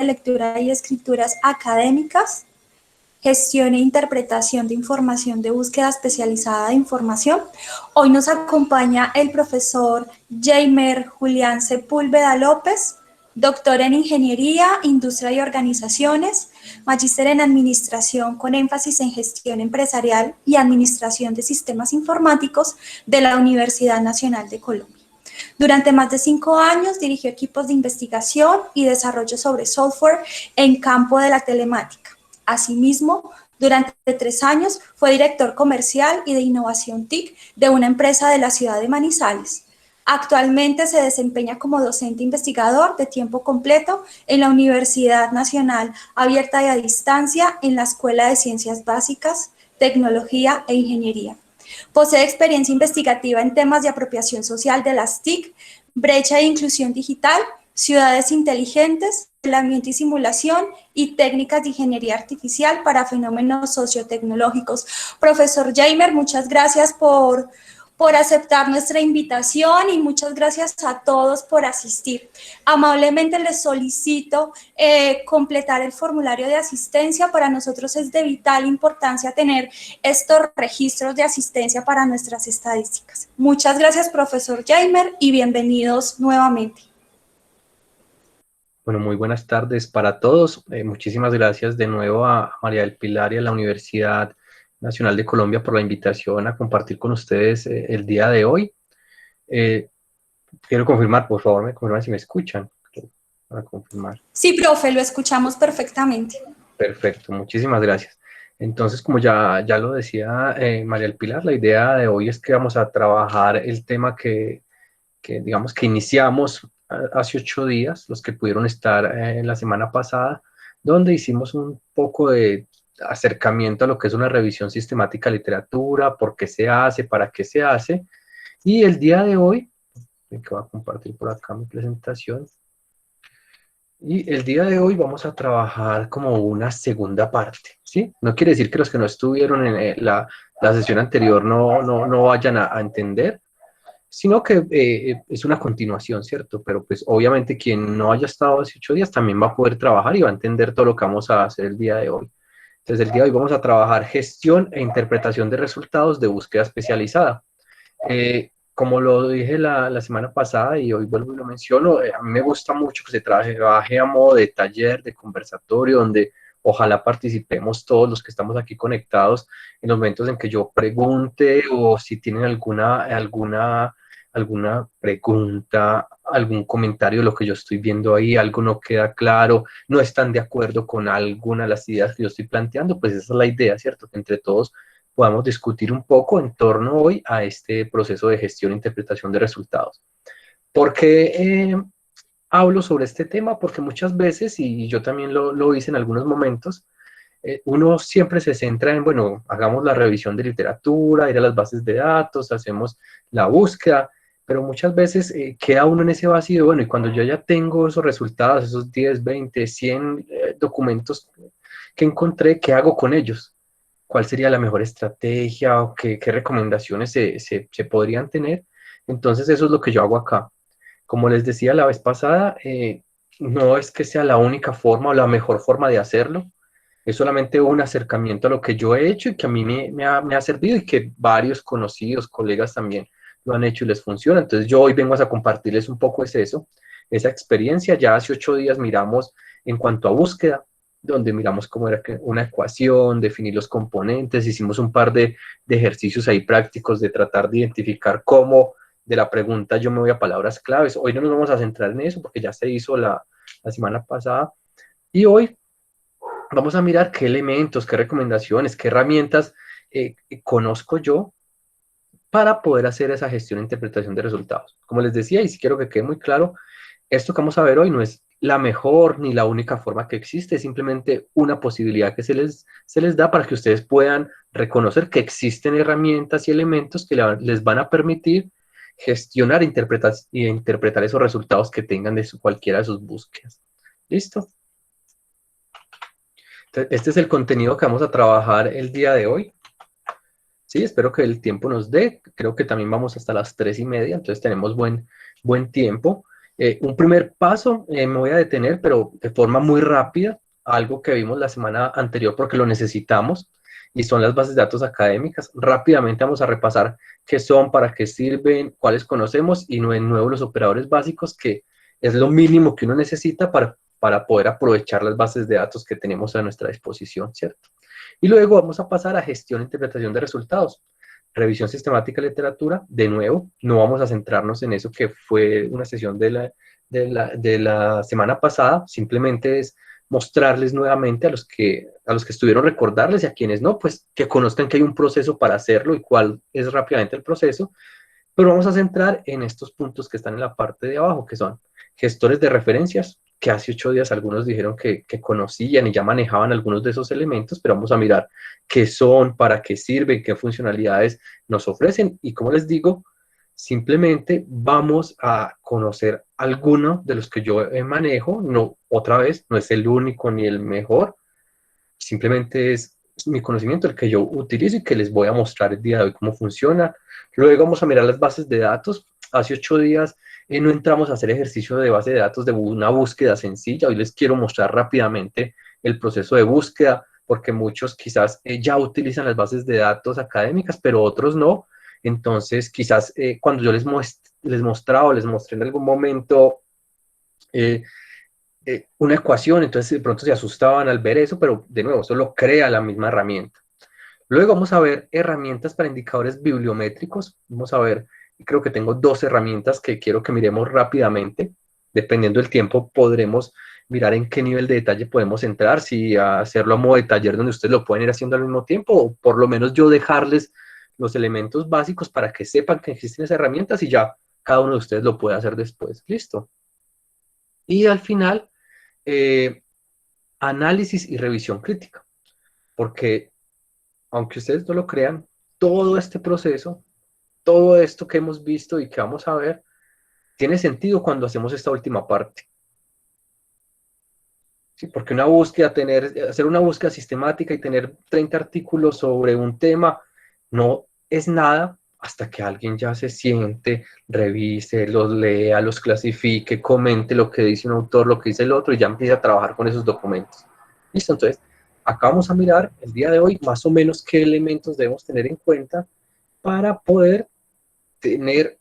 de lectura y escrituras académicas, gestión e interpretación de información de búsqueda especializada de información. Hoy nos acompaña el profesor Jaimer Julián Sepúlveda López, doctor en Ingeniería, Industria y Organizaciones, magíster en Administración con énfasis en Gestión Empresarial y Administración de Sistemas Informáticos de la Universidad Nacional de Colombia. Durante más de 5 años dirigió equipos de investigación y desarrollo sobre software en campo de la telemática. Asimismo, durante 3 años fue director comercial y de innovación TIC de una empresa de la ciudad de Manizales. Actualmente se desempeña como docente investigador de tiempo completo en la Universidad Nacional Abierta y a Distancia en la Escuela de Ciencias Básicas, Tecnología e Ingeniería. Posee experiencia investigativa en temas de apropiación social de las TIC, brecha e inclusión digital, ciudades inteligentes, aislamiento y simulación y técnicas de ingeniería artificial para fenómenos sociotecnológicos. Profesor Jaimer, muchas gracias por aceptar nuestra invitación y muchas gracias a todos por asistir. Amablemente les solicito completar el formulario de asistencia. Para nosotros es de vital importancia tener estos registros de asistencia para nuestras estadísticas. Muchas gracias, profesor Jaimer, y bienvenidos nuevamente. Bueno, muy buenas tardes para todos. Muchísimas gracias de nuevo a María del Pilar y a la Universidad Nacional de Colombia por la invitación a compartir con ustedes el día de hoy. Quiero confirmar, por favor, me confirman si me escuchan. Para confirmar. Sí, profe, lo escuchamos perfectamente. Perfecto, muchísimas gracias. Entonces, como ya lo decía María del Pilar, la idea de hoy es que vamos a trabajar el tema que digamos que iniciamos hace 8 días, los que pudieron estar la semana pasada, donde hicimos un poco de acercamiento a lo que es una revisión sistemática de literatura, por qué se hace, para qué se hace. Y el día de hoy, que voy a compartir por acá mi presentación, y el día de hoy vamos a trabajar como una segunda parte, ¿sí? No quiere decir que los que no estuvieron en la sesión anterior no vayan a entender, sino que es una continuación, ¿cierto? Pero pues obviamente quien no haya estado hace 8 días también va a poder trabajar y va a entender todo lo que vamos a hacer el día de hoy. Entonces el día de hoy vamos a trabajar gestión e interpretación de resultados de búsqueda especializada. Como lo dije la semana pasada y hoy vuelvo y lo menciono, a mí me gusta mucho que se trabaje a modo de taller, de conversatorio, donde ojalá participemos todos los que estamos aquí conectados en los momentos en que yo pregunte o si tienen alguna pregunta, algún comentario de lo que yo estoy viendo ahí, algo no queda claro, no están de acuerdo con alguna de las ideas que yo estoy planteando, pues esa es la idea, ¿cierto? Que entre todos podamos discutir un poco en torno hoy a este proceso de gestión e interpretación de resultados. ¿Por qué hablo sobre este tema? Porque muchas veces, y yo también lo hice en algunos momentos, uno siempre se centra en, bueno, hagamos la revisión de literatura, ir a las bases de datos, hacemos la búsqueda, pero muchas veces queda uno en ese vacío, bueno, y cuando yo ya tengo esos resultados, esos 10, 20, 100 documentos que encontré, ¿qué hago con ellos? ¿Cuál sería la mejor estrategia o qué recomendaciones se podrían tener? Entonces eso es lo que yo hago acá. Como les decía la vez pasada, no es que sea la única forma o la mejor forma de hacerlo, es solamente un acercamiento a lo que yo he hecho y que a mí me ha servido y que varios conocidos, colegas también lo han hecho y les funciona. Entonces yo hoy vengo a compartirles un poco esa experiencia. Ya hace 8 días miramos en cuanto a búsqueda, donde miramos cómo era una ecuación, definir los componentes, hicimos un par de ejercicios ahí prácticos de tratar de identificar cómo de la pregunta yo me voy a palabras claves. Hoy no nos vamos a centrar en eso porque ya se hizo la semana pasada. Y hoy vamos a mirar qué elementos, qué recomendaciones, qué herramientas conozco yo para poder hacer esa gestión e interpretación de resultados. Como les decía, y si quiero que quede muy claro, esto que vamos a ver hoy no es la mejor ni la única forma que existe, es simplemente una posibilidad que se les da para que ustedes puedan reconocer que existen herramientas y elementos que les van a permitir gestionar y interpretar esos resultados que tengan de cualquiera de sus búsquedas. ¿Listo? Entonces, este es el contenido que vamos a trabajar el día de hoy. Sí, espero que el tiempo nos dé. Creo que también vamos hasta las 3:30, entonces tenemos buen tiempo. Un primer paso, me voy a detener, pero de forma muy rápida, algo que vimos la semana anterior porque lo necesitamos, y son las bases de datos académicas. Rápidamente vamos a repasar qué son, para qué sirven, cuáles conocemos, y de nuevo los operadores básicos, que es lo mínimo que uno necesita para poder aprovechar las bases de datos que tenemos a nuestra disposición, ¿cierto? Y luego vamos a pasar a gestión e interpretación de resultados. Revisión sistemática de literatura, de nuevo, no vamos a centrarnos en eso que fue una sesión de la semana pasada, simplemente es mostrarles nuevamente a los que estuvieron, recordarles, y a quienes no, pues que conozcan que hay un proceso para hacerlo y cuál es rápidamente el proceso, pero vamos a centrar en estos puntos que están en la parte de abajo, que son gestores de referencias, que hace 8 días algunos dijeron que conocían y ya manejaban algunos de esos elementos, pero vamos a mirar qué son, para qué sirven, qué funcionalidades nos ofrecen, y como les digo, simplemente vamos a conocer algunos de los que yo manejo. No, otra vez, no es el único ni el mejor, simplemente es mi conocimiento el que yo utilizo y que les voy a mostrar el día de hoy cómo funciona. Luego vamos a mirar las bases de datos. Hace 8 días no entramos a hacer ejercicio de base de datos de una búsqueda sencilla. Hoy les quiero mostrar rápidamente el proceso de búsqueda, porque muchos quizás ya utilizan las bases de datos académicas, pero otros no. Entonces, quizás cuando yo les mostraba o les mostré en algún momento una ecuación, entonces de pronto se asustaban al ver eso, pero de nuevo, solo crea la misma herramienta. Luego vamos a ver herramientas para indicadores bibliométricos. Vamos a ver, y creo que tengo 2 herramientas que quiero que miremos rápidamente. Dependiendo del tiempo, podremos mirar en qué nivel de detalle podemos entrar, si hacerlo a modo de taller donde ustedes lo pueden ir haciendo al mismo tiempo, o por lo menos yo dejarles los elementos básicos para que sepan que existen esas herramientas y ya cada uno de ustedes lo puede hacer después. Listo. Y al final, análisis y revisión crítica, porque aunque ustedes no lo crean, todo este proceso, todo esto que hemos visto y que vamos a ver, tiene sentido cuando hacemos esta última parte. ¿Sí? Porque una búsqueda, hacer una búsqueda sistemática y tener 30 artículos sobre un tema, no es nada hasta que alguien ya se siente, revise, los lea, los clasifique, comente lo que dice un autor, lo que dice el otro, y ya empieza a trabajar con esos documentos. ¿Listo? Entonces, acá vamos a mirar el día de hoy más o menos qué elementos debemos tener en cuenta para poder tener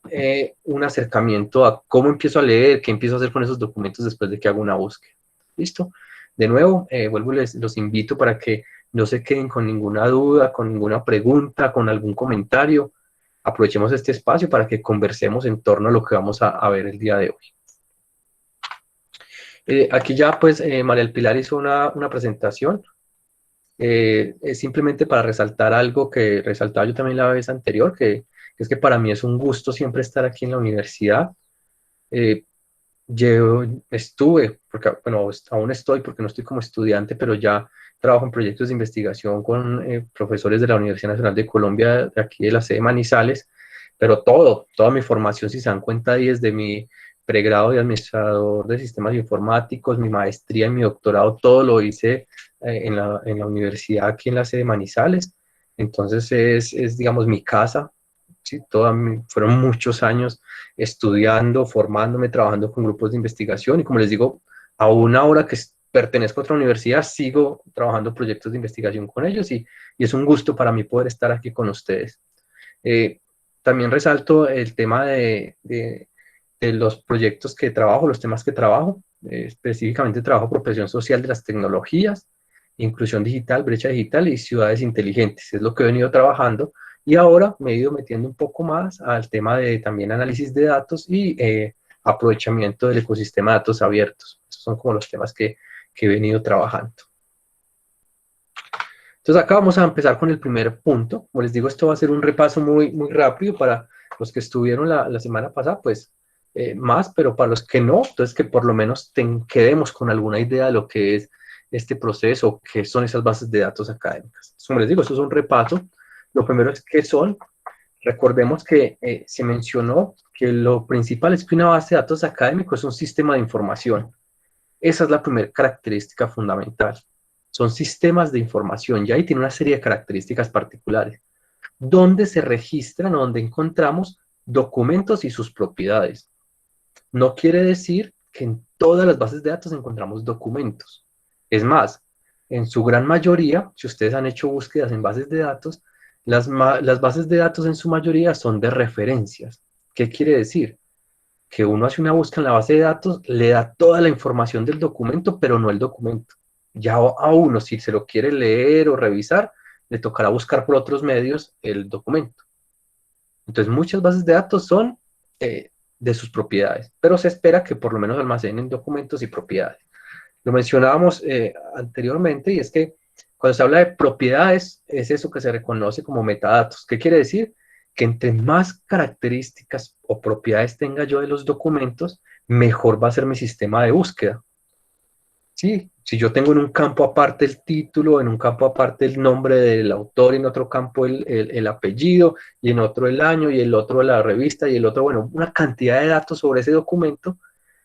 un acercamiento a cómo empiezo a leer, qué empiezo a hacer con esos documentos después de que hago una búsqueda. ¿Listo? De nuevo, vuelvo y los invito para que no se queden con ninguna duda, con ninguna pregunta, con algún comentario. Aprovechemos este espacio para que conversemos en torno a lo que vamos a ver el día de hoy. Aquí ya pues María del Pilar hizo una presentación, simplemente para resaltar algo que resaltaba yo también la vez anterior, que es que para mí es un gusto siempre estar aquí en la universidad. Yo estuve, porque bueno, aún estoy porque no estoy como estudiante, pero ya trabajo en proyectos de investigación con profesores de la Universidad Nacional de Colombia, de aquí de la sede Manizales, pero toda mi formación, si se dan cuenta ahí, desde mi pregrado de administrador de sistemas informáticos, mi maestría y mi doctorado, todo lo hice en la universidad aquí en la sede Manizales. Entonces digamos, mi casa. Sí, fueron muchos años estudiando, formándome, trabajando con grupos de investigación, y como les digo, aún ahora que pertenezco a otra universidad, sigo trabajando proyectos de investigación con ellos, y es un gusto para mí poder estar aquí con ustedes. También resalto el tema de los proyectos que trabajo, los temas que trabajo. Específicamente trabajo protección social de las tecnologías, inclusión digital, brecha digital y ciudades inteligentes. Es lo que he venido trabajando. Y ahora me he ido metiendo un poco más al tema de también análisis de datos y aprovechamiento del ecosistema de datos abiertos. Esos son como los temas que he venido trabajando. Entonces acá vamos a empezar con el primer punto. Como les digo, esto va a ser un repaso muy, muy rápido para los que estuvieron la semana pasada, pues más, pero para los que no, entonces que por lo menos quedemos con alguna idea de lo que es este proceso, qué son esas bases de datos académicas. Entonces, como les digo, esto es un repaso. Lo primero es qué son. Recordemos que se mencionó que lo principal es que una base de datos académico es un sistema de información. Esa es la primera característica fundamental. Son sistemas de información y ahí tiene una serie de características particulares, donde se registran o donde encontramos documentos y sus propiedades. No quiere decir que en todas las bases de datos encontramos documentos. Es más, en su gran mayoría, si ustedes han hecho búsquedas en bases de datos, las bases de datos en su mayoría son de referencias. ¿Qué quiere decir? Que uno hace una búsqueda en la base de datos, le da toda la información del documento, pero no el documento. Ya a uno, si se lo quiere leer o revisar, le tocará buscar por otros medios el documento. Entonces, muchas bases de datos son de sus propiedades, pero se espera que por lo menos almacenen documentos y propiedades. Lo mencionábamos anteriormente, y es que cuando se habla de propiedades, es eso que se reconoce como metadatos. ¿Qué quiere decir? Que entre más características o propiedades tenga yo de los documentos, mejor va a ser mi sistema de búsqueda. Sí, si yo tengo en un campo aparte el título, en un campo aparte el nombre del autor, en otro campo el apellido, y en otro el año, y el otro la revista, y el otro, bueno, una cantidad de datos sobre ese documento,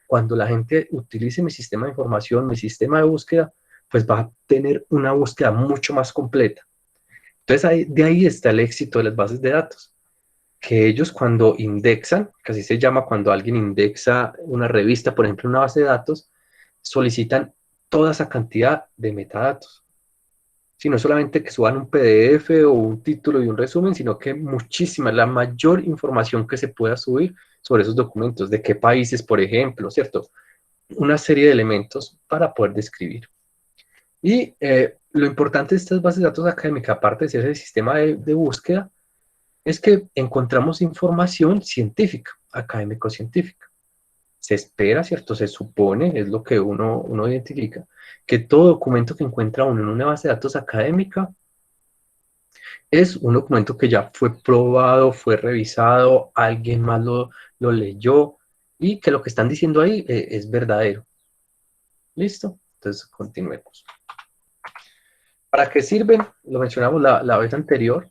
cuando la gente utilice mi sistema de información, mi sistema de búsqueda, pues va a tener una búsqueda mucho más completa. Entonces, de ahí está el éxito de las bases de datos, que ellos cuando indexan, que así se llama cuando alguien indexa una revista, por ejemplo, una base de datos, solicitan toda esa cantidad de metadatos. Si no solamente que suban un PDF o un título y un resumen, sino que muchísima, la mayor información que se pueda subir sobre esos documentos, de qué países, por ejemplo, ¿cierto? Una serie de elementos para poder describir. Y lo importante de estas bases de datos académicas, aparte de ser el sistema de búsqueda, es que encontramos información científica, académico-científica. Se espera, ¿cierto? Se supone, es lo que uno identifica, que todo documento que encuentra uno en una base de datos académica es un documento que ya fue probado, fue revisado, alguien más lo leyó y que lo que están diciendo ahí es verdadero. ¿Listo? Entonces, continuemos. ¿Para qué sirven? Lo mencionamos la vez anterior,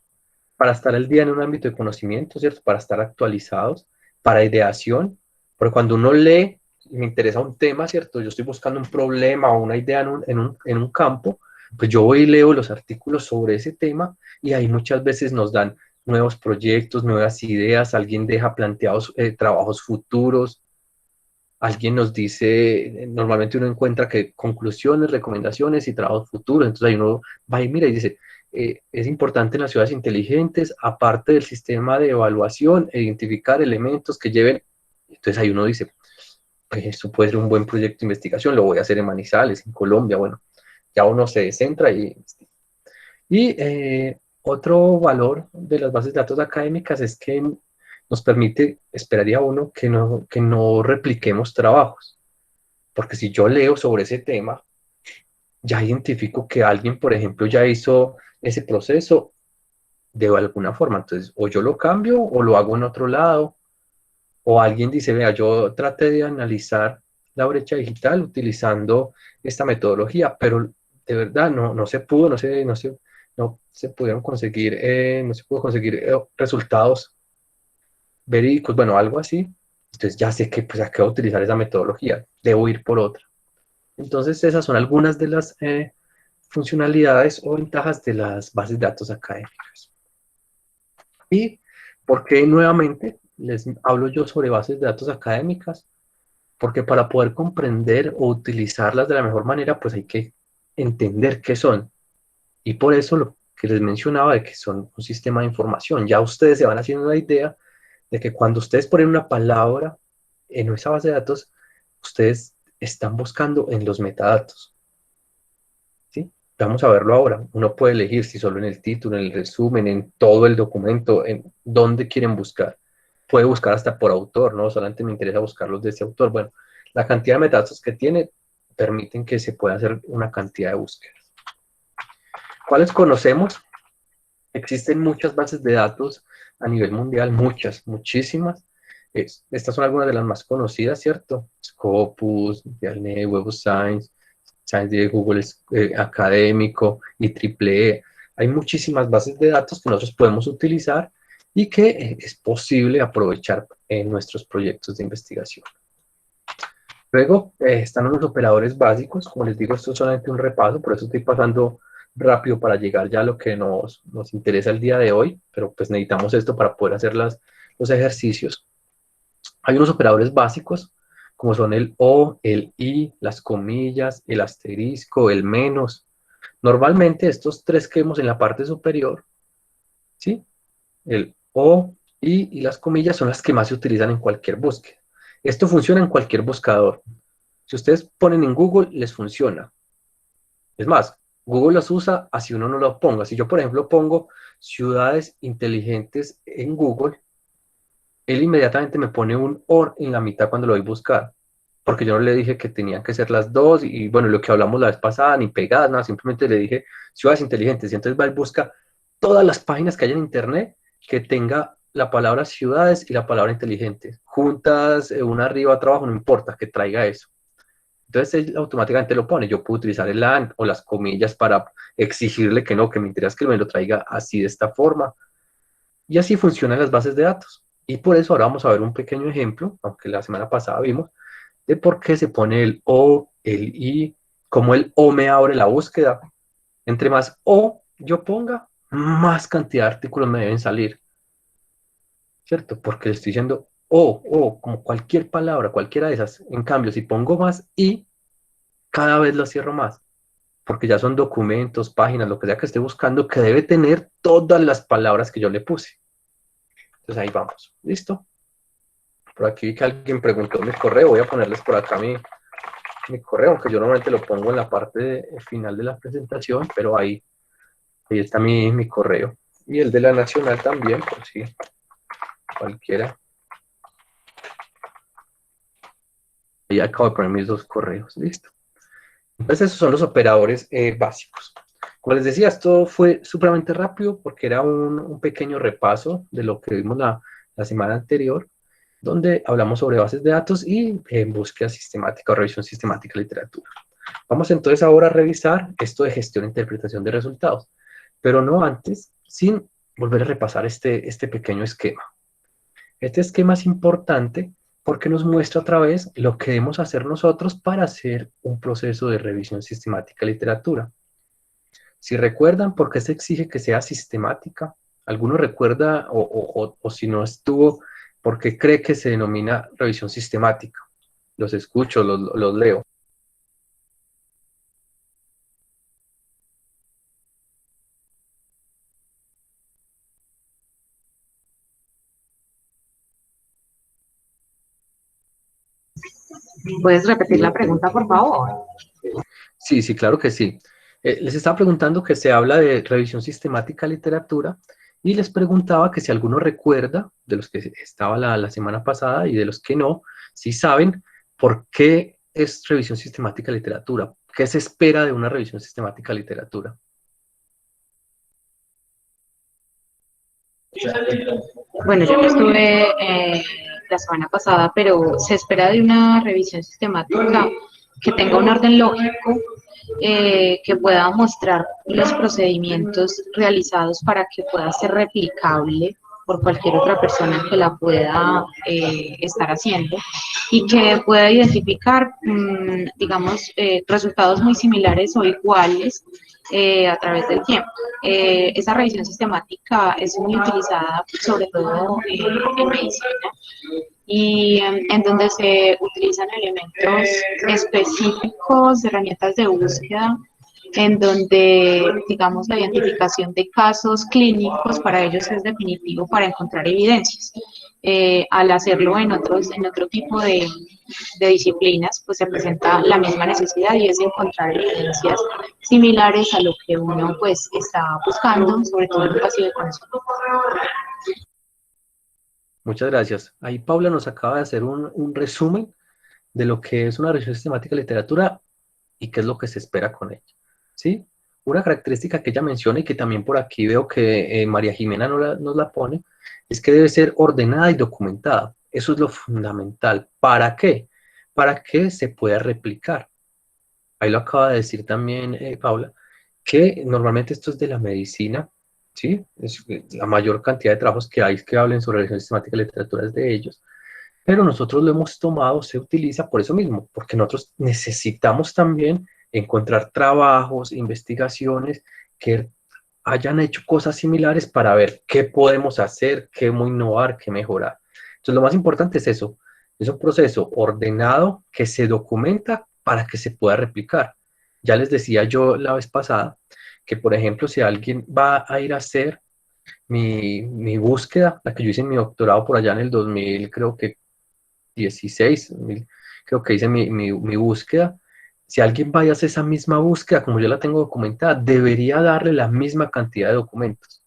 para estar al día en un ámbito de conocimiento, ¿cierto? Para estar actualizados, para ideación, porque cuando uno lee y me interesa un tema, ¿cierto? Yo estoy buscando un problema o una idea en un campo, pues yo voy y leo los artículos sobre ese tema y ahí muchas veces nos dan nuevos proyectos, nuevas ideas, alguien deja planteados trabajos futuros, alguien nos dice, normalmente uno encuentra que conclusiones, recomendaciones y trabajos futuros, entonces ahí uno va y mira y dice, es importante en las ciudades inteligentes, aparte del sistema de evaluación, identificar elementos que lleven, entonces ahí uno dice, pues esto puede ser un buen proyecto de investigación, lo voy a hacer en Manizales, en Colombia, bueno, ya uno se centra y otro valor de las bases de datos académicas es que nos permite, esperaría uno, que no repliquemos trabajos. Porque si yo leo sobre ese tema, ya identifico que alguien, por ejemplo, ya hizo ese proceso de alguna forma. Entonces, o yo lo cambio o lo hago en otro lado. O alguien dice, vea, yo traté de analizar la brecha digital utilizando esta metodología, pero de verdad no se pudo, no se pudieron conseguir, no se pudo conseguir resultados verídicos, bueno, algo así. Entonces ya sé que pues acabo de utilizar esa metodología, debo ir por otra. Entonces esas son algunas de las funcionalidades o ventajas de las bases de datos académicas. ¿Y por qué nuevamente les hablo yo sobre bases de datos académicas? Porque para poder comprender o utilizarlas de la mejor manera, pues hay que entender qué son. Y por eso lo que les mencionaba de que son un sistema de información. Ya ustedes se van haciendo una idea de que cuando ustedes ponen una palabra en esa base de datos, ustedes están buscando en los metadatos. ¿Sí? Vamos a verlo ahora. Uno puede elegir si solo en el título, en el resumen, en todo el documento, en dónde quieren buscar. Puede buscar hasta por autor, ¿no? Solamente me interesa buscarlos de ese autor. Bueno, la cantidad de metadatos que tiene permiten que se pueda hacer una cantidad de búsquedas. ¿Cuáles conocemos? Existen muchas bases de datos a nivel mundial, muchísimas. Estas son algunas de las más conocidas, ¿cierto? Scopus, Dialnet, Web of Science, Science de Google Académico y EEE. Hay muchísimas bases de datos que nosotros podemos utilizar y que es posible aprovechar en nuestros proyectos de investigación. Luego están los operadores básicos. Como les digo, esto es solamente un repaso, por eso estoy pasando rápido para llegar ya a lo que nos interesa el día de hoy, pero pues necesitamos esto para poder hacer los ejercicios. Hay unos operadores básicos, como son el o, el y, las comillas, el asterisco, el menos. Normalmente estos tres que vemos en la parte superior, ¿sí? El o, y las comillas son las que más se utilizan en cualquier búsqueda. Esto funciona en cualquier buscador. Si ustedes ponen en Google, les funciona. Es más, Google los usa así uno no lo ponga. Si yo, por ejemplo, pongo ciudades inteligentes en Google, él inmediatamente me pone un OR en la mitad cuando lo voy a buscar, porque yo no le dije que tenían que ser las dos, y bueno, lo que hablamos la vez pasada, ni pegadas, nada, simplemente le dije ciudades inteligentes, y entonces va y busca todas las páginas que hay en internet que tenga la palabra ciudades y la palabra inteligentes, juntas, una arriba, otra abajo, no importa, que traiga eso. Entonces él automáticamente lo pone. Yo puedo utilizar el AND o las comillas para exigirle que no, que me interesa que me lo traiga así de esta forma. Y así funcionan las bases de datos. Y por eso ahora vamos a ver un pequeño ejemplo, aunque la semana pasada vimos, de por qué se pone el O, el I, cómo el O me abre la búsqueda. Entre más O yo ponga, más cantidad de artículos me deben salir, ¿cierto? Porque le estoy diciendo O, como cualquier palabra, cualquiera de esas. En cambio, si pongo más I, cada vez lo cierro más, porque ya son documentos, páginas, lo que sea que esté buscando, que debe tener todas las palabras que yo le puse. Entonces ahí vamos. ¿Listo? Por aquí vi que alguien preguntó mi correo. Voy a ponerles por acá mi correo, aunque yo normalmente lo pongo en la parte final de la presentación, pero ahí está mi correo. Y el de la Nacional también, por si cualquiera. Ahí acabo de poner mis dos correos. Listo. Entonces esos son los operadores básicos. Como les decía, esto fue supremamente rápido porque era un pequeño repaso de lo que vimos la semana anterior, donde hablamos sobre bases de datos y búsqueda sistemática o revisión sistemática de literatura. Vamos entonces ahora a revisar esto de gestión e interpretación de resultados, pero no antes, sin volver a repasar este pequeño esquema. Este esquema es importante porque nos muestra otra vez lo que debemos hacer nosotros para hacer un proceso de revisión sistemática de literatura. Si recuerdan por qué se exige que sea sistemática, ¿alguno recuerda o si no estuvo, por qué cree que se denomina revisión sistemática? Los escucho, los leo. ¿Puedes repetir la pregunta, por favor? Sí, claro que sí. Les estaba preguntando que se habla de revisión sistemática de literatura y les preguntaba que si alguno recuerda, de los que estaba la semana pasada y de los que no, si saben por qué es revisión sistemática de literatura, qué se espera de una revisión sistemática de literatura. Bueno, yo no estuve la semana pasada, pero se espera de una revisión sistemática que tenga un orden lógico, que pueda mostrar los procedimientos realizados para que pueda ser replicable por cualquier otra persona que la pueda estar haciendo y que pueda identificar, digamos, resultados muy similares o iguales a través del tiempo. Esa revisión sistemática es muy utilizada sobre todo en medicina y en donde se utilizan elementos específicos, herramientas de búsqueda, en donde, digamos, la identificación de casos clínicos para ellos es definitivo para encontrar evidencias. Al hacerlo en otro tipo de disciplinas, pues se presenta la misma necesidad y es encontrar evidencias similares a lo que uno pues está buscando, sobre todo en un vacío de conocimiento. Muchas gracias. Ahí Paula nos acaba de hacer un resumen de lo que es una revisión sistemática de literatura y qué es lo que se espera con ella. ¿Sí? Una característica que ella menciona y que también por aquí veo que María Jimena nos la pone, es que debe ser ordenada y documentada. Eso es lo fundamental. ¿Para qué? Para que se pueda replicar. Ahí lo acaba de decir también Paula, que normalmente esto es de la medicina, ¿sí? Es la mayor cantidad de trabajos que hay que hablen sobre revisión sistemática de literatura es de ellos. Pero nosotros lo hemos tomado, se utiliza por eso mismo, porque nosotros necesitamos también encontrar trabajos, investigaciones que hayan hecho cosas similares para ver qué podemos hacer, qué innovar, qué mejorar. Entonces lo más importante es eso, Es un proceso ordenado que se documenta para que se pueda replicar. Ya les decía yo la vez pasada que, por ejemplo, si alguien va a ir a hacer mi búsqueda, la que yo hice en mi doctorado por allá en el 2000, creo que 16, creo que hice mi búsqueda. Si alguien vaya a hacer esa misma búsqueda, como yo la tengo documentada, debería darle la misma cantidad de documentos.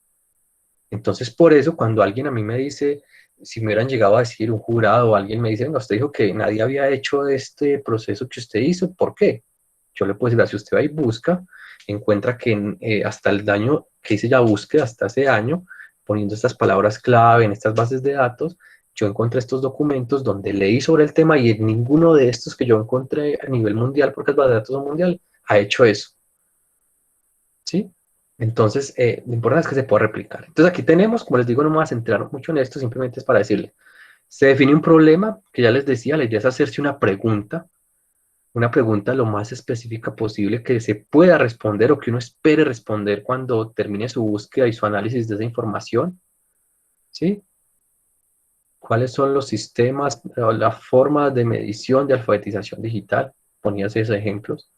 Entonces, por eso, cuando alguien a mí me dice, si me hubieran llegado a decir un jurado o alguien me dice, venga, usted dijo que nadie había hecho este proceso que usted hizo, ¿por qué? Yo le puedo decir, si usted va y busca, encuentra que hasta el año que hice la búsqueda, hasta ese año, poniendo estas palabras clave en estas bases de datos, yo encontré estos documentos donde leí sobre el tema y en ninguno de estos que yo encontré a nivel mundial, porque las bases de datos son mundial, ha hecho eso. ¿Sí? Entonces, lo importante es que se pueda replicar. Entonces, aquí tenemos, como les digo, no me voy a centrar mucho en esto, simplemente es para decirle, se define un problema, que ya les decía, la idea es hacerse una pregunta lo más específica posible que se pueda responder o que uno espere responder cuando termine su búsqueda y su análisis de esa información, ¿sí? ¿Cuáles son los sistemas o la forma de medición de alfabetización digital? Ponía esos ejemplos.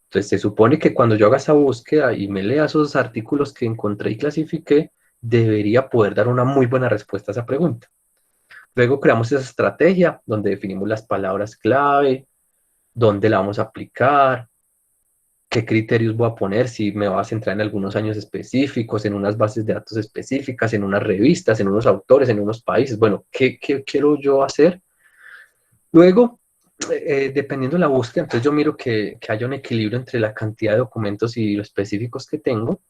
Entonces, se supone que cuando yo haga esa búsqueda y me lea esos artículos que encontré y clasifiqué, debería poder dar una muy buena respuesta a esa pregunta. Luego creamos esa estrategia donde definimos las palabras clave, dónde la vamos a aplicar, qué criterios voy a poner, si me voy a centrar en algunos años específicos, en unas bases de datos específicas, en unas revistas, en unos autores, en unos países. Bueno, ¿qué quiero yo hacer? Luego, dependiendo de la búsqueda, entonces yo miro que haya un equilibrio entre la cantidad de documentos y los específicos que tengo.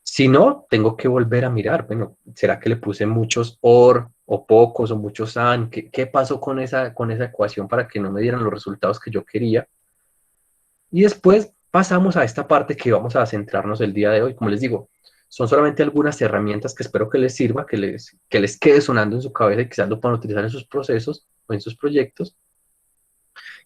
Si no, tengo que volver a mirar, bueno, ¿será que le puse muchos OR o pocos o muchos AND? ¿Qué pasó con esa ecuación para que no me dieran los resultados que yo quería? Y después pasamos a esta parte que vamos a centrarnos el día de hoy. Como les digo, son solamente algunas herramientas que espero que les sirva, que les quede sonando en su cabeza y quizás lo puedan utilizar en sus procesos o en sus proyectos,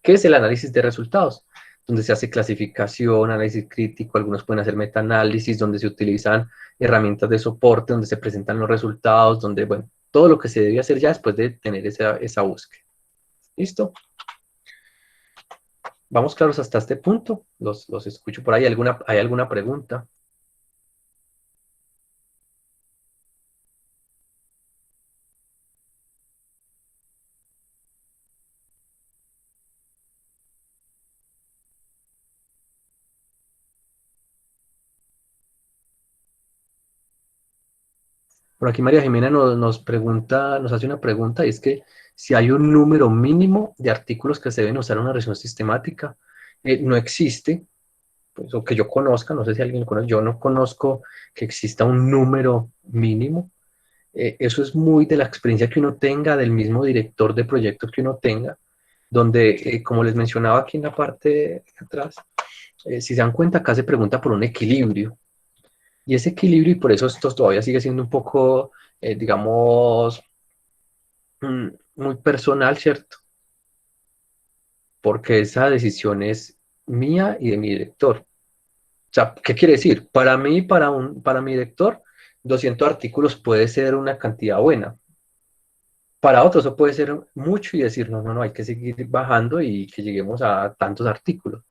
que es el análisis de resultados, donde se hace clasificación, análisis crítico, algunos pueden hacer metaanálisis, donde se utilizan herramientas de soporte, donde se presentan los resultados, donde, bueno, todo lo que se debe hacer ya después de tener esa búsqueda. ¿Listo? ¿Vamos claros hasta este punto? Los escucho por ahí. ¿Hay alguna pregunta? Por aquí María Jimena nos pregunta, nos hace una pregunta, y es que si hay un número mínimo de artículos que se deben usar en una revisión sistemática. No existe, pues, o que yo conozca, no sé si alguien lo conoce, yo no conozco que exista un número mínimo. Eso es muy de la experiencia que uno tenga, del mismo director de proyecto que uno tenga, donde, como les mencionaba aquí en la parte de atrás, si se dan cuenta, acá se pregunta por un equilibrio. Y ese equilibrio, y por eso esto todavía sigue siendo un poco, digamos, muy personal, ¿cierto? Porque esa decisión es mía y de mi director. O sea, ¿qué quiere decir? Para mí, para mi director, 200 artículos puede ser una cantidad buena. Para otros eso puede ser mucho y decir, no, hay que seguir bajando y que lleguemos a tantos artículos.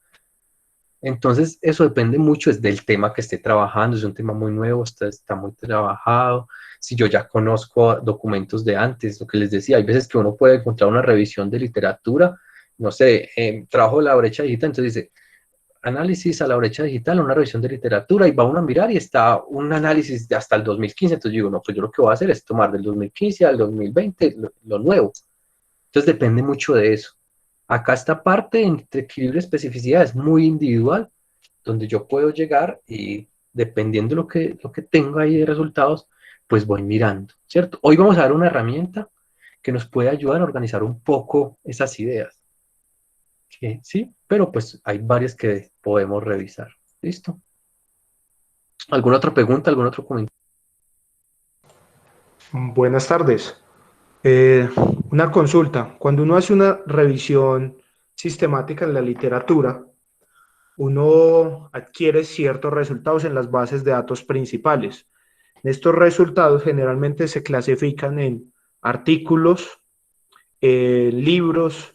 Entonces, eso depende mucho es del tema que esté trabajando, es un tema muy nuevo, está muy trabajado. Si yo ya conozco documentos de antes, lo que les decía, hay veces que uno puede encontrar una revisión de literatura, no sé, trabajo la brecha digital, entonces dice, análisis a la brecha digital, una revisión de literatura, y va uno a mirar y está un análisis de hasta el 2015, entonces yo digo, no, pues yo lo que voy a hacer es tomar del 2015 al 2020 lo nuevo. Entonces depende mucho de eso. Acá esta parte entre equilibrio y especificidad es muy individual, donde yo puedo llegar y dependiendo de lo que tengo ahí de resultados, pues voy mirando, ¿cierto? Hoy vamos a ver una herramienta que nos puede ayudar a organizar un poco esas ideas. Sí, pero pues hay varias que podemos revisar. ¿Listo? ¿Alguna otra pregunta, algún otro comentario? Buenas tardes. Una consulta. Cuando uno hace una revisión sistemática en la literatura, uno adquiere ciertos resultados en las bases de datos principales. Estos resultados generalmente se clasifican en artículos, libros,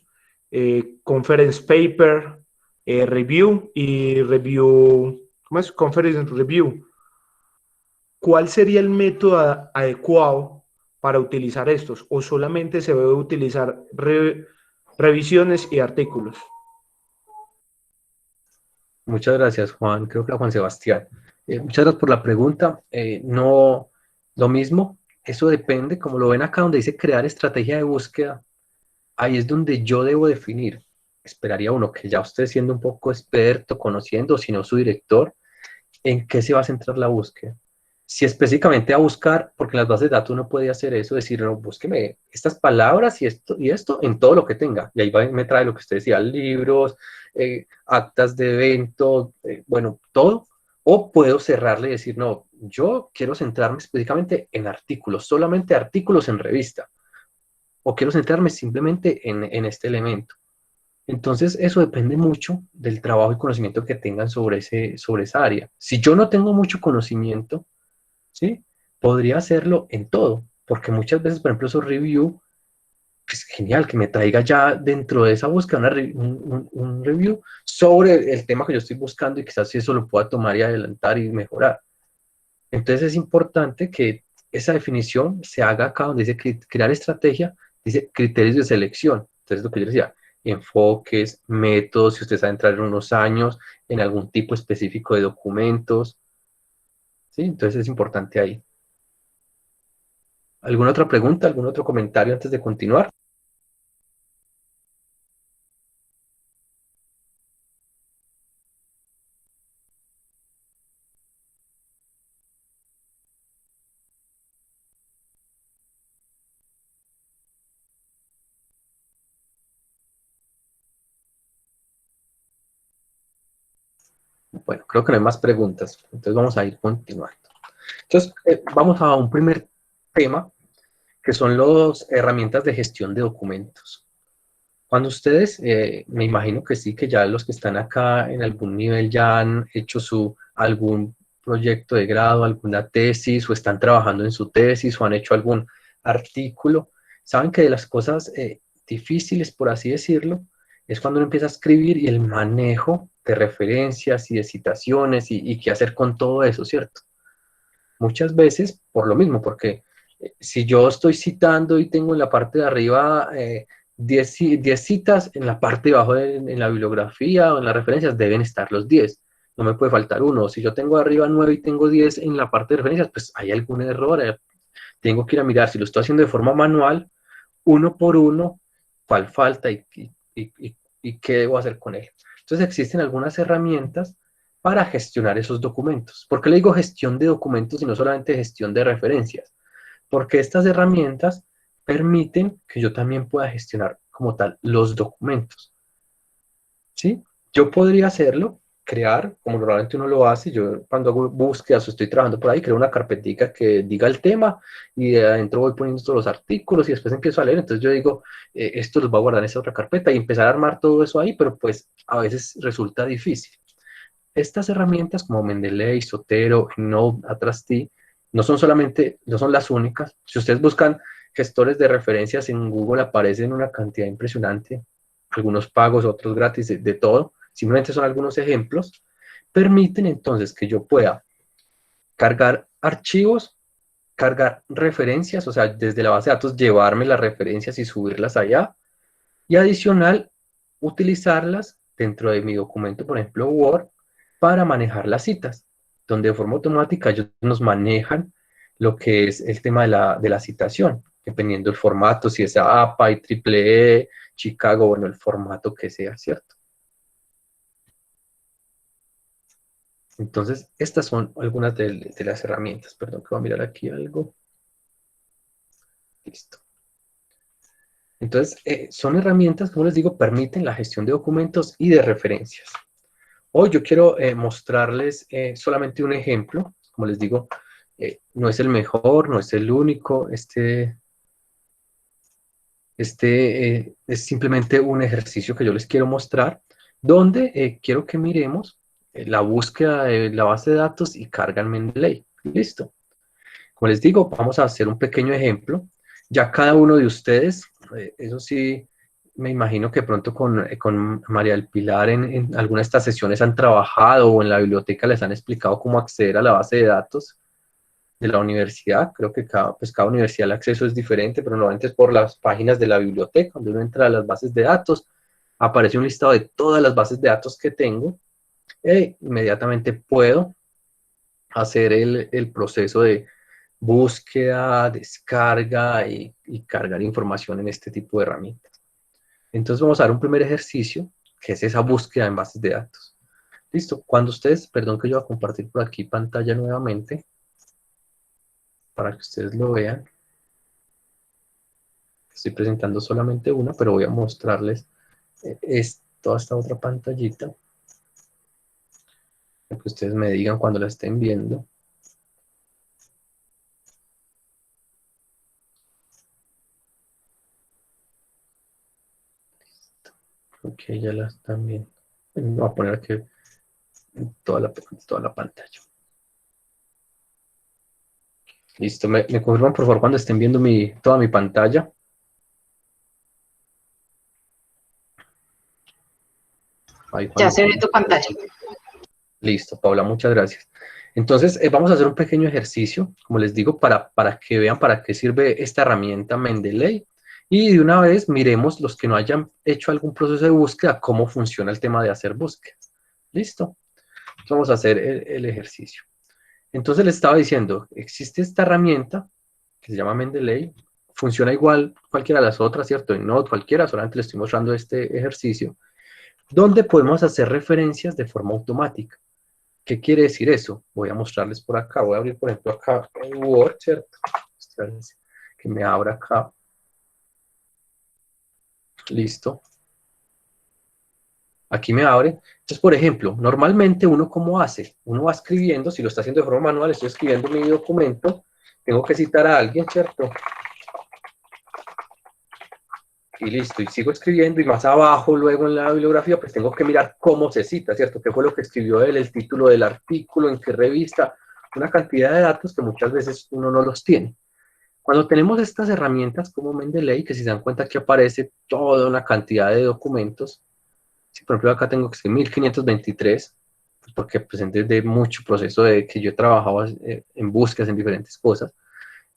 conference paper, review y review, ¿cómo es? Conference review. ¿Cuál sería el método adecuado para utilizar estos? ¿O solamente se debe utilizar revisiones y artículos? Muchas gracias, Juan. Creo que era Juan Sebastián. Muchas gracias por la pregunta. No, lo mismo, eso depende, como lo ven acá donde dice crear estrategia de búsqueda, ahí es donde yo debo definir. Esperaría uno que ya usted siendo un poco experto, conociendo, si no su director, en qué se va a centrar la búsqueda. Si específicamente a buscar, porque en las bases de datos uno puede hacer eso, decir, no, búsqueme estas palabras y esto en todo lo que tenga. Y ahí me trae lo que usted decía, libros, actas de eventos, bueno, todo. O puedo cerrarle y decir, no, yo quiero centrarme específicamente en artículos, solamente artículos en revista. O quiero centrarme simplemente en este elemento. Entonces, eso depende mucho del trabajo y conocimiento que tengan sobre esa área. Si yo no tengo mucho conocimiento, ¿sí? Podría hacerlo en todo, porque muchas veces, por ejemplo, esos review, pues genial, que me traiga ya dentro de esa búsqueda un review sobre el tema que yo estoy buscando y quizás si eso lo pueda tomar y adelantar y mejorar. Entonces es importante que esa definición se haga acá donde dice crear estrategia, dice criterios de selección. Entonces lo que yo decía, enfoques, métodos, si usted sabe entrar en unos años, en algún tipo específico de documentos, ¿sí? Entonces es importante ahí. ¿Alguna otra pregunta, algún otro comentario antes de continuar? Bueno, creo que no hay más preguntas, entonces vamos a ir continuando. Entonces, vamos a un primer tema, que son las herramientas de gestión de documentos. Cuando ustedes, me imagino que sí, que ya los que están acá en algún nivel ya han hecho algún proyecto de grado, alguna tesis, o están trabajando en su tesis, o han hecho algún artículo, saben que de las cosas difíciles, por así decirlo, es cuando uno empieza a escribir y el manejo de referencias y de citaciones y qué hacer con todo eso, ¿cierto? Muchas veces por lo mismo, porque si yo estoy citando y tengo en la parte de arriba 10 citas, en la parte de abajo en la bibliografía o en las referencias deben estar los 10. No me puede faltar uno. Si yo tengo arriba 9 y tengo 10 en la parte de referencias, pues hay algún error. Tengo que ir a mirar si lo estoy haciendo de forma manual, uno por uno, cuál falta y qué debo hacer con él. Entonces existen algunas herramientas para gestionar esos documentos. ¿Por qué le digo gestión de documentos y no solamente gestión de referencias? Porque estas herramientas permiten que yo también pueda gestionar como tal los documentos, ¿sí? Yo podría hacerlo, crear, como normalmente uno lo hace, yo cuando hago búsquedas o estoy trabajando por ahí, creo una carpetica que diga el tema y de adentro voy poniendo todos los artículos y después empiezo a leer, entonces yo digo, esto los voy a guardar en esa otra carpeta y empezar a armar todo eso ahí, pero pues a veces resulta difícil. Estas herramientas como Mendeley, Zotero, Node, Atrasti, no son solamente, no son las únicas. Si ustedes buscan gestores de referencias en Google, aparecen una cantidad impresionante, algunos pagos, otros gratis, de todo. Simplemente son algunos ejemplos. Permiten entonces que yo pueda cargar archivos, cargar referencias, o sea, desde la base de datos llevarme las referencias y subirlas allá. Y adicional, utilizarlas dentro de mi documento, por ejemplo, Word, para manejar las citas, donde de forma automática ellos nos manejan lo que es el tema de la citación, dependiendo del formato, si es APA, IEEE, Chicago, bueno, el formato que sea, ¿cierto? Entonces, estas son algunas de las herramientas. Perdón, que voy a mirar aquí algo. Listo. Entonces, son herramientas, como les digo, permiten la gestión de documentos y de referencias. Hoy yo quiero mostrarles solamente un ejemplo. Como les digo, no es el mejor, no es el único. Es simplemente un ejercicio que yo les quiero mostrar, donde quiero que miremos la búsqueda de la base de datos y carga en Mendeley. Listo. Como les digo, vamos a hacer un pequeño ejemplo Ya cada uno de ustedes, eso sí, me imagino que pronto con María del Pilar en alguna de estas sesiones han trabajado o en la biblioteca les han explicado cómo acceder a la base de datos de la universidad. Creo que cada universidad el acceso es diferente, pero normalmente es por las páginas de la biblioteca, donde uno entra a las bases de datos, aparece un listado de todas las bases de datos que tengo, e inmediatamente puedo hacer el proceso de búsqueda, descarga y cargar información en este tipo de herramientas. Entonces vamos a dar un primer ejercicio, que es esa búsqueda en bases de datos. Listo, cuando ustedes, perdón que yo voy a compartir por aquí pantalla nuevamente, para que ustedes lo vean. Estoy presentando solamente una, pero voy a mostrarles toda esta otra pantallita, para que ustedes me digan cuando la estén viendo. Ok, ya la están viendo. Voy a poner aquí toda la pantalla. Listo, me confirman por favor cuando estén viendo toda mi pantalla. Ya se ve tu pantalla. Listo, Paula, muchas gracias. Entonces, vamos a hacer un pequeño ejercicio, como les digo, para que vean para qué sirve esta herramienta Mendeley. Y de una vez miremos los que no hayan hecho algún proceso de búsqueda, cómo funciona el tema de hacer búsquedas. ¿Listo? Entonces, vamos a hacer el ejercicio. Entonces, les estaba diciendo, existe esta herramienta que se llama Mendeley, funciona igual cualquiera de las otras, ¿cierto? En Node, cualquiera, solamente les estoy mostrando este ejercicio, donde podemos hacer referencias de forma automática. ¿Qué quiere decir eso? Voy a mostrarles por acá. Voy a abrir, por ejemplo, acá el Word, ¿cierto? Espérense, que me abra acá. Listo. Aquí me abre. Entonces, por ejemplo, normalmente uno, ¿cómo hace? Uno va escribiendo, si lo está haciendo de forma manual, estoy escribiendo mi documento, tengo que citar a alguien, ¿cierto? Y listo, y sigo escribiendo, y más abajo, luego en la bibliografía, pues tengo que mirar cómo se cita, ¿cierto? ¿Qué fue lo que escribió él, el título del artículo, en qué revista? Una cantidad de datos que muchas veces uno no los tiene. Cuando tenemos estas herramientas como Mendeley, que si se dan cuenta que aparece toda una cantidad de documentos, si por ejemplo acá tengo que ser 1523, pues porque pues desde mucho proceso de que yo he trabajado en búsquedas en diferentes cosas,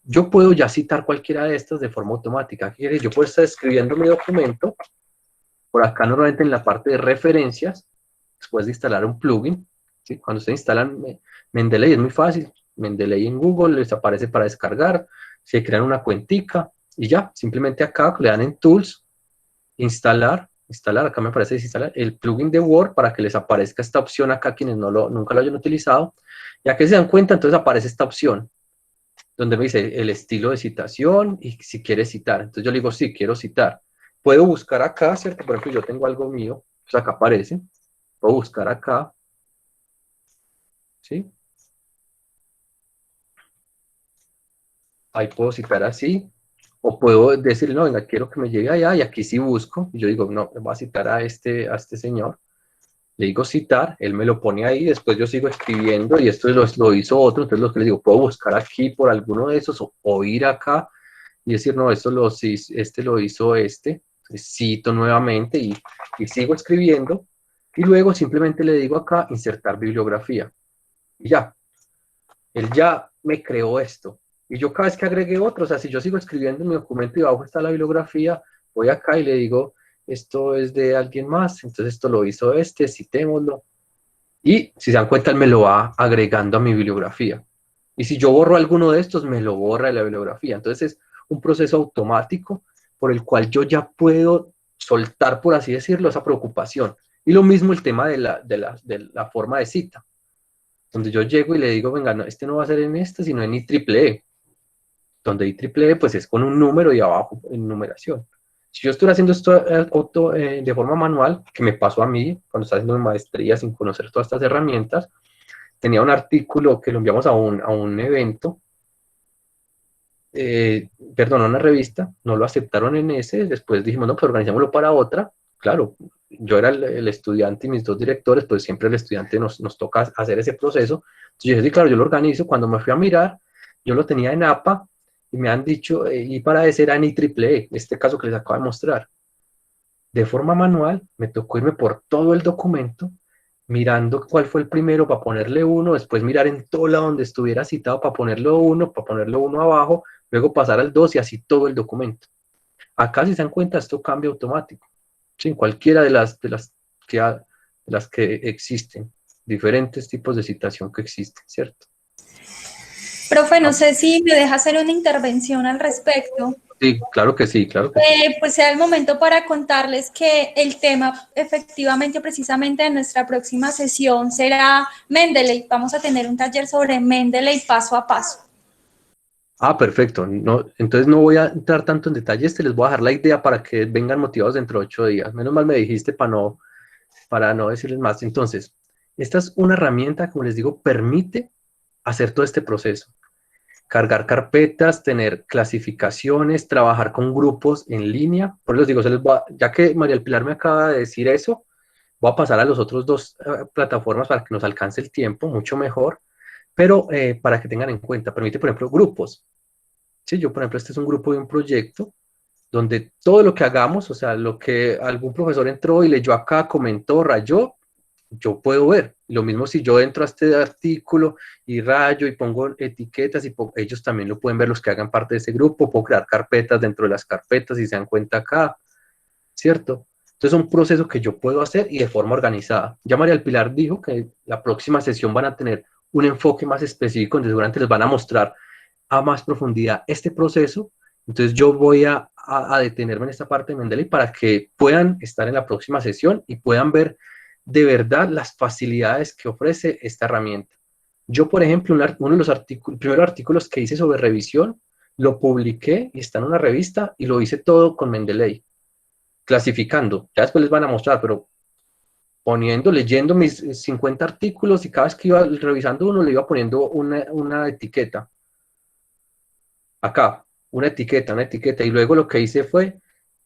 yo puedo ya citar cualquiera de estas de forma automática. ¿Qué quiere decir? Yo puedo estar escribiendo mi documento, por acá normalmente en la parte de referencias, después de instalar un plugin, ¿sí? Cuando ustedes instalan Mendeley es muy fácil, Mendeley en Google les aparece para descargar, se crean una cuentica y ya, simplemente acá le dan en Tools, instalar, acá me aparece instalar el plugin de Word para que les aparezca esta opción acá, quienes nunca lo hayan utilizado. Ya que se dan cuenta, entonces aparece esta opción, donde me dice el estilo de citación y si quiere citar. Entonces yo le digo, sí, quiero citar. Puedo buscar acá, ¿cierto? Por ejemplo, yo tengo algo mío, pues acá aparece. Puedo buscar acá, ¿sí? Ahí puedo citar así. O puedo decirle, no, venga, quiero que me llegue allá, y aquí sí busco. Y yo digo, no, voy a citar a este señor. Le digo citar, él me lo pone ahí, después yo sigo escribiendo, y esto lo hizo otro. Entonces lo que les digo, puedo buscar aquí por alguno de esos, o ir acá y decir, no, este lo hizo este. Entonces cito nuevamente y sigo escribiendo. Y luego simplemente le digo acá, insertar bibliografía. Y ya, él ya me creó esto. Y yo cada vez que agregue otro, o sea, si yo sigo escribiendo en mi documento y abajo está la bibliografía, voy acá y le digo, esto es de alguien más, entonces esto lo hizo citémoslo. Y si se dan cuenta, él me lo va agregando a mi bibliografía. Y si yo borro alguno de estos, me lo borra de la bibliografía. Entonces es un proceso automático por el cual yo ya puedo soltar, por así decirlo, esa preocupación. Y lo mismo el tema de la forma de cita, donde yo llego y le digo, venga, no, este no va a ser en este, sino en IEEE, donde IEEE pues es con un número y abajo en numeración. Si yo estoy haciendo esto de forma manual, que me pasó a mí cuando estaba haciendo mi maestría sin conocer todas estas herramientas, tenía un artículo que lo enviamos a un evento, perdón, a una revista, no lo aceptaron en ese, después dijimos, no, pues organizámoslo para otra. Claro, yo era el estudiante y mis dos directores, pues siempre el estudiante nos toca hacer ese proceso. Entonces yo dije, sí, claro, yo lo organizo. Cuando me fui a mirar, yo lo tenía en APA y me han dicho, y para ese era en IEEE, este caso que les acabo de mostrar. De forma manual, me tocó irme por todo el documento, mirando cuál fue el primero para ponerle uno, después mirar en todo lado donde estuviera citado para ponerlo uno abajo, luego pasar al 2 y así todo el documento. Acá, si se dan cuenta, esto cambia automático. Sí, en cualquiera de las que existen, diferentes tipos de citación que existen, ¿cierto? Profe, no sé si me deja hacer una intervención al respecto. Sí, claro que sí, claro que sí. Pues sea el momento para contarles que el tema, efectivamente, precisamente de nuestra próxima sesión será Mendeley. Vamos a tener un taller sobre Mendeley paso a paso. Ah, perfecto. No, entonces no voy a entrar tanto en detalles, te les voy a dejar la idea para que vengan motivados dentro de 8 días. Menos mal me dijiste para no decirles más. Entonces, esta es una herramienta, como les digo, permite hacer todo este proceso. Cargar carpetas, tener clasificaciones, trabajar con grupos en línea. Por eso les digo, ya que María del Pilar me acaba de decir eso, voy a pasar a los otros dos plataformas para que nos alcance el tiempo, mucho mejor. Pero para que tengan en cuenta, permite, por ejemplo, grupos. Sí, yo, por ejemplo, este es un grupo de un proyecto donde todo lo que hagamos, o sea, lo que algún profesor entró y leyó acá, comentó, rayó, yo puedo ver. Lo mismo si yo entro a este artículo y rayo y pongo etiquetas, y ellos también lo pueden ver, los que hagan parte de ese grupo. Puedo crear carpetas dentro de las carpetas y se dan cuenta acá, ¿cierto? Entonces es un proceso que yo puedo hacer y de forma organizada. Ya María del Pilar dijo que la próxima sesión van a tener un enfoque más específico, donde seguramente les van a mostrar a más profundidad este proceso. Entonces yo voy a detenerme en esta parte de Mendeley para que puedan estar en la próxima sesión y puedan ver de verdad las facilidades que ofrece esta herramienta. Yo, por ejemplo, uno de los primeros artículos que hice sobre revisión, lo publiqué y está en una revista y lo hice todo con Mendeley, clasificando. Ya después les van a mostrar, pero leyendo mis 50 artículos, y cada vez que iba revisando uno le iba poniendo una etiqueta. Acá, una etiqueta, y luego lo que hice fue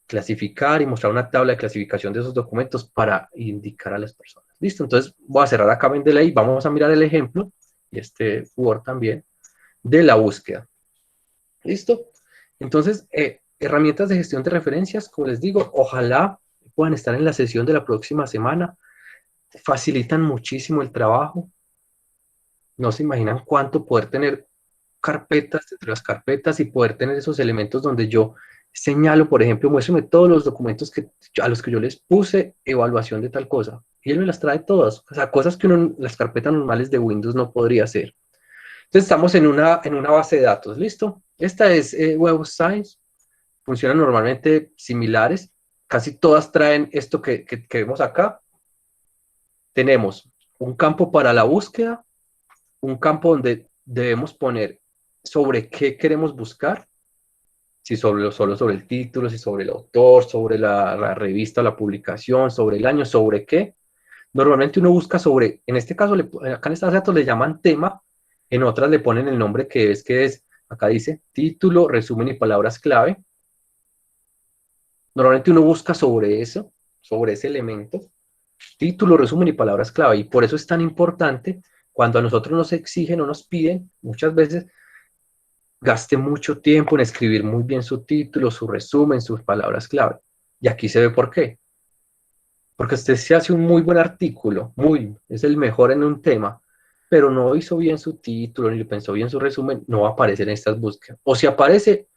clasificar y mostrar una tabla de clasificación de esos documentos para indicar a las personas. Listo, entonces voy a cerrar acá Mendeley, vamos a mirar el ejemplo, y este Word también, de la búsqueda. ¿Listo? Entonces, herramientas de gestión de referencias, como les digo, ojalá puedan estar en la sesión de la próxima semana, facilitan muchísimo el trabajo, no se imaginan cuánto poder tener carpetas entre las carpetas y poder tener esos elementos donde yo señalo, por ejemplo, muéstrame todos los documentos a los que yo les puse evaluación de tal cosa, y él me las trae todas, o sea, cosas que uno en las carpetas normales de Windows no podría hacer. Entonces estamos en una base de datos, ¿listo? Esta es Web of Science, funcionan normalmente similares, casi todas traen esto que vemos acá. Tenemos un campo para la búsqueda, un campo donde debemos poner sobre qué queremos buscar, si solo sobre el título, si sobre el autor, sobre la revista o la publicación, sobre el año, sobre qué. Normalmente uno busca sobre, en este caso, acá en estas datos le llaman tema, en otras le ponen el nombre que es, acá dice título, resumen y palabras clave. Normalmente uno busca sobre eso, sobre ese elemento, título, resumen y palabras clave, y por eso es tan importante cuando a nosotros nos exigen o nos piden, muchas veces, gaste mucho tiempo en escribir muy bien su título, su resumen, sus palabras clave. Y aquí se ve por qué. Porque usted se hace un muy buen artículo, es el mejor en un tema, pero no hizo bien su título, ni pensó bien su resumen, no va a aparecer en estas búsquedas. O si aparece,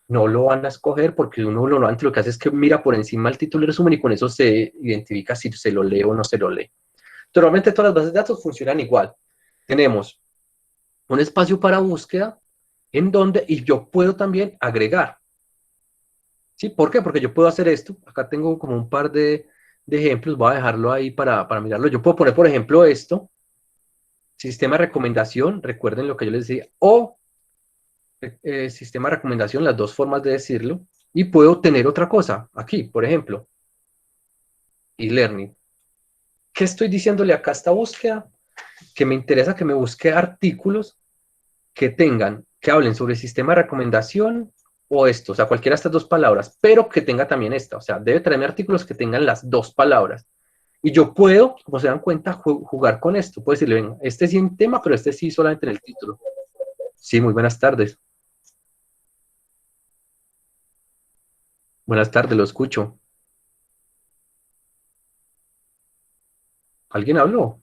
no lo van a escoger, porque uno normalmente lo que hace es que mira por encima el título y resumen, y con eso se identifica si se lo lee o no se lo lee. Normalmente todas las bases de datos funcionan igual. Tenemos un espacio para búsqueda, en donde, y yo puedo también agregar. ¿Sí? ¿Por qué? Porque yo puedo hacer esto. Acá tengo como un par de ejemplos, voy a dejarlo ahí para mirarlo. Yo puedo poner, por ejemplo, esto, sistema de recomendación, recuerden lo que yo les decía, o sistema de recomendación, las dos formas de decirlo, y puedo tener otra cosa, aquí, por ejemplo, e-learning. ¿Qué estoy diciéndole acá a esta búsqueda? Que me interesa que me busque artículos que hablen sobre sistema de recomendación o esto, o sea, cualquiera de estas dos palabras, pero que tenga también esta, o sea, debe traerme artículos que tengan las dos palabras. Y yo puedo, como se dan cuenta, jugar con esto. Puedo decirle, venga, este sí en tema, pero este sí solamente en el título. Sí, muy buenas tardes. Buenas tardes, lo escucho. ¿Alguien habló?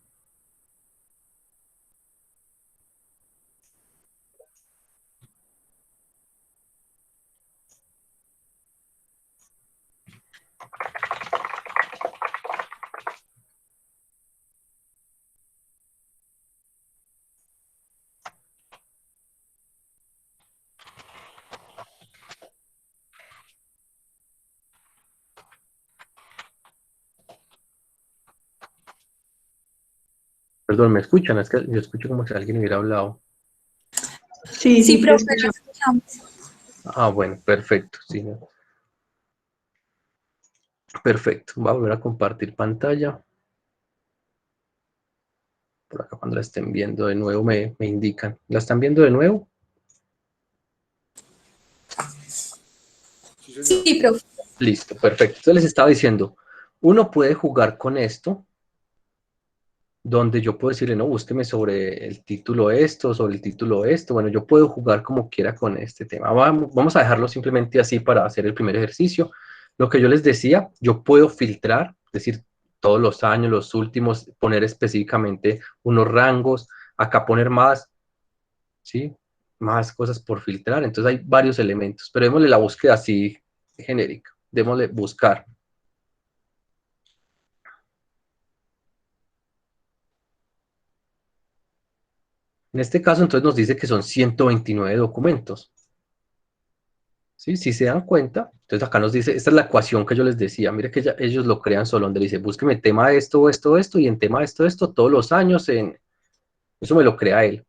Perdón, ¿me escuchan? Es que yo escucho como si alguien hubiera hablado. Sí, Sí, sí, te profe, lo escucho. escuchamos. Ah, bueno, perfecto. Sí, no. Perfecto. Voy a volver a compartir pantalla. Por acá cuando la estén viendo de nuevo me indican. ¿La están viendo de nuevo? Sí, profe. Listo, perfecto. Entonces les estaba diciendo, uno puede jugar con esto, donde yo puedo decirle, no, búsqueme sobre el título esto, sobre el título esto. Bueno, yo puedo jugar como quiera con este tema. Vamos a dejarlo simplemente así para hacer el primer ejercicio. Lo que yo les decía, yo puedo filtrar, es decir, todos los años, los últimos, poner específicamente unos rangos, acá poner más, ¿sí? Más cosas por filtrar. Entonces hay varios elementos, pero démosle la búsqueda así genérica. Démosle buscar. En este caso, entonces nos dice que son 129 documentos. ¿Sí? Si se dan cuenta, entonces acá nos dice, esta es la ecuación que yo les decía, mire que ellos lo crean solo, donde dice, búsqueme tema esto, esto, esto, y en tema esto, esto, todos los años, eso me lo crea él.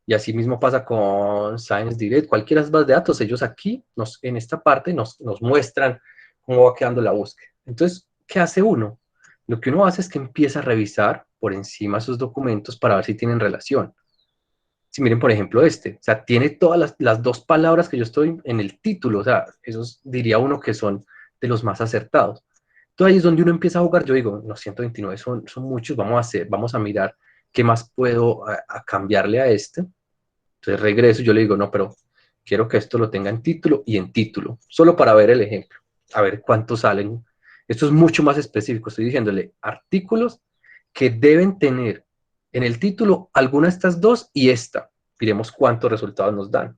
Y así mismo pasa con Science Direct, cualquiera de las bases de datos, ellos aquí, en esta parte, nos muestran cómo va quedando la búsqueda. Entonces, ¿qué hace uno? Lo que uno hace es que empieza a revisar por encima esos documentos para ver si tienen relación. Si miren, por ejemplo, o sea, tiene todas las dos palabras que yo estoy en el título, o sea, esos diría uno que son de los más acertados. Entonces ahí es donde uno empieza a jugar, yo digo, los 129 son muchos, vamos a mirar qué más puedo a cambiarle a este. Entonces regreso y yo le digo, no, pero quiero que esto lo tenga en título y en título, solo para ver el ejemplo, a ver cuántos salen. Esto es mucho más específico, estoy diciéndole artículos que deben tener en el título alguna de estas dos y esta. Miremos cuántos resultados nos dan.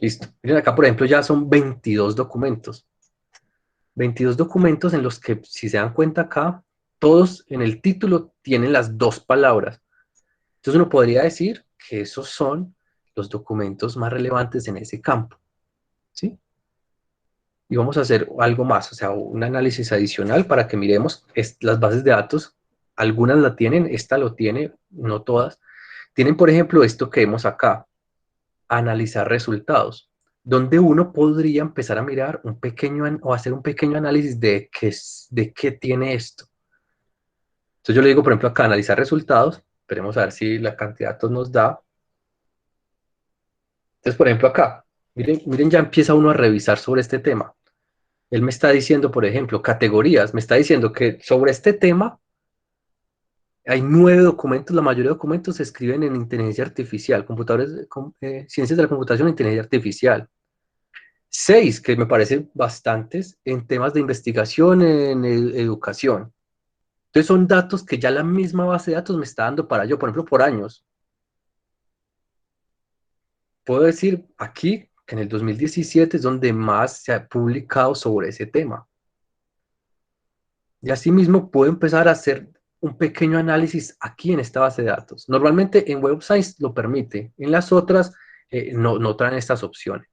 Listo. Miren acá, por ejemplo, ya son 22 documentos. 22 documentos en los que, si se dan cuenta acá, todos en el título tienen las dos palabras. Entonces uno podría decir que esos son los documentos más relevantes en ese campo, ¿sí? Y vamos a hacer algo más, o sea, un análisis adicional para que miremos las bases de datos. Algunas la tienen, esta lo tiene, no todas. Tienen, por ejemplo, esto que vemos acá, analizar resultados, donde uno podría empezar a mirar un pequeño o hacer un pequeño análisis de qué tiene esto. Entonces yo le digo, por ejemplo, acá analizar resultados, esperemos a ver si la cantidad de datos nos da. Entonces, por ejemplo, acá, miren, ya empieza uno a revisar sobre este tema. Él me está diciendo, por ejemplo, categorías, me está diciendo que sobre este tema hay 9 documentos, la mayoría de documentos se escriben en inteligencia artificial, ciencias de la computación e inteligencia artificial. 6, que me parecen bastantes, en temas de investigación en educación. Entonces son datos que ya la misma base de datos me está dando para yo, por ejemplo, por años. Puedo decir aquí que en el 2017 es donde más se ha publicado sobre ese tema. Y asimismo puedo empezar a hacer un pequeño análisis aquí en esta base de datos. Normalmente en Web of Science lo permite, en las otras no traen estas opciones.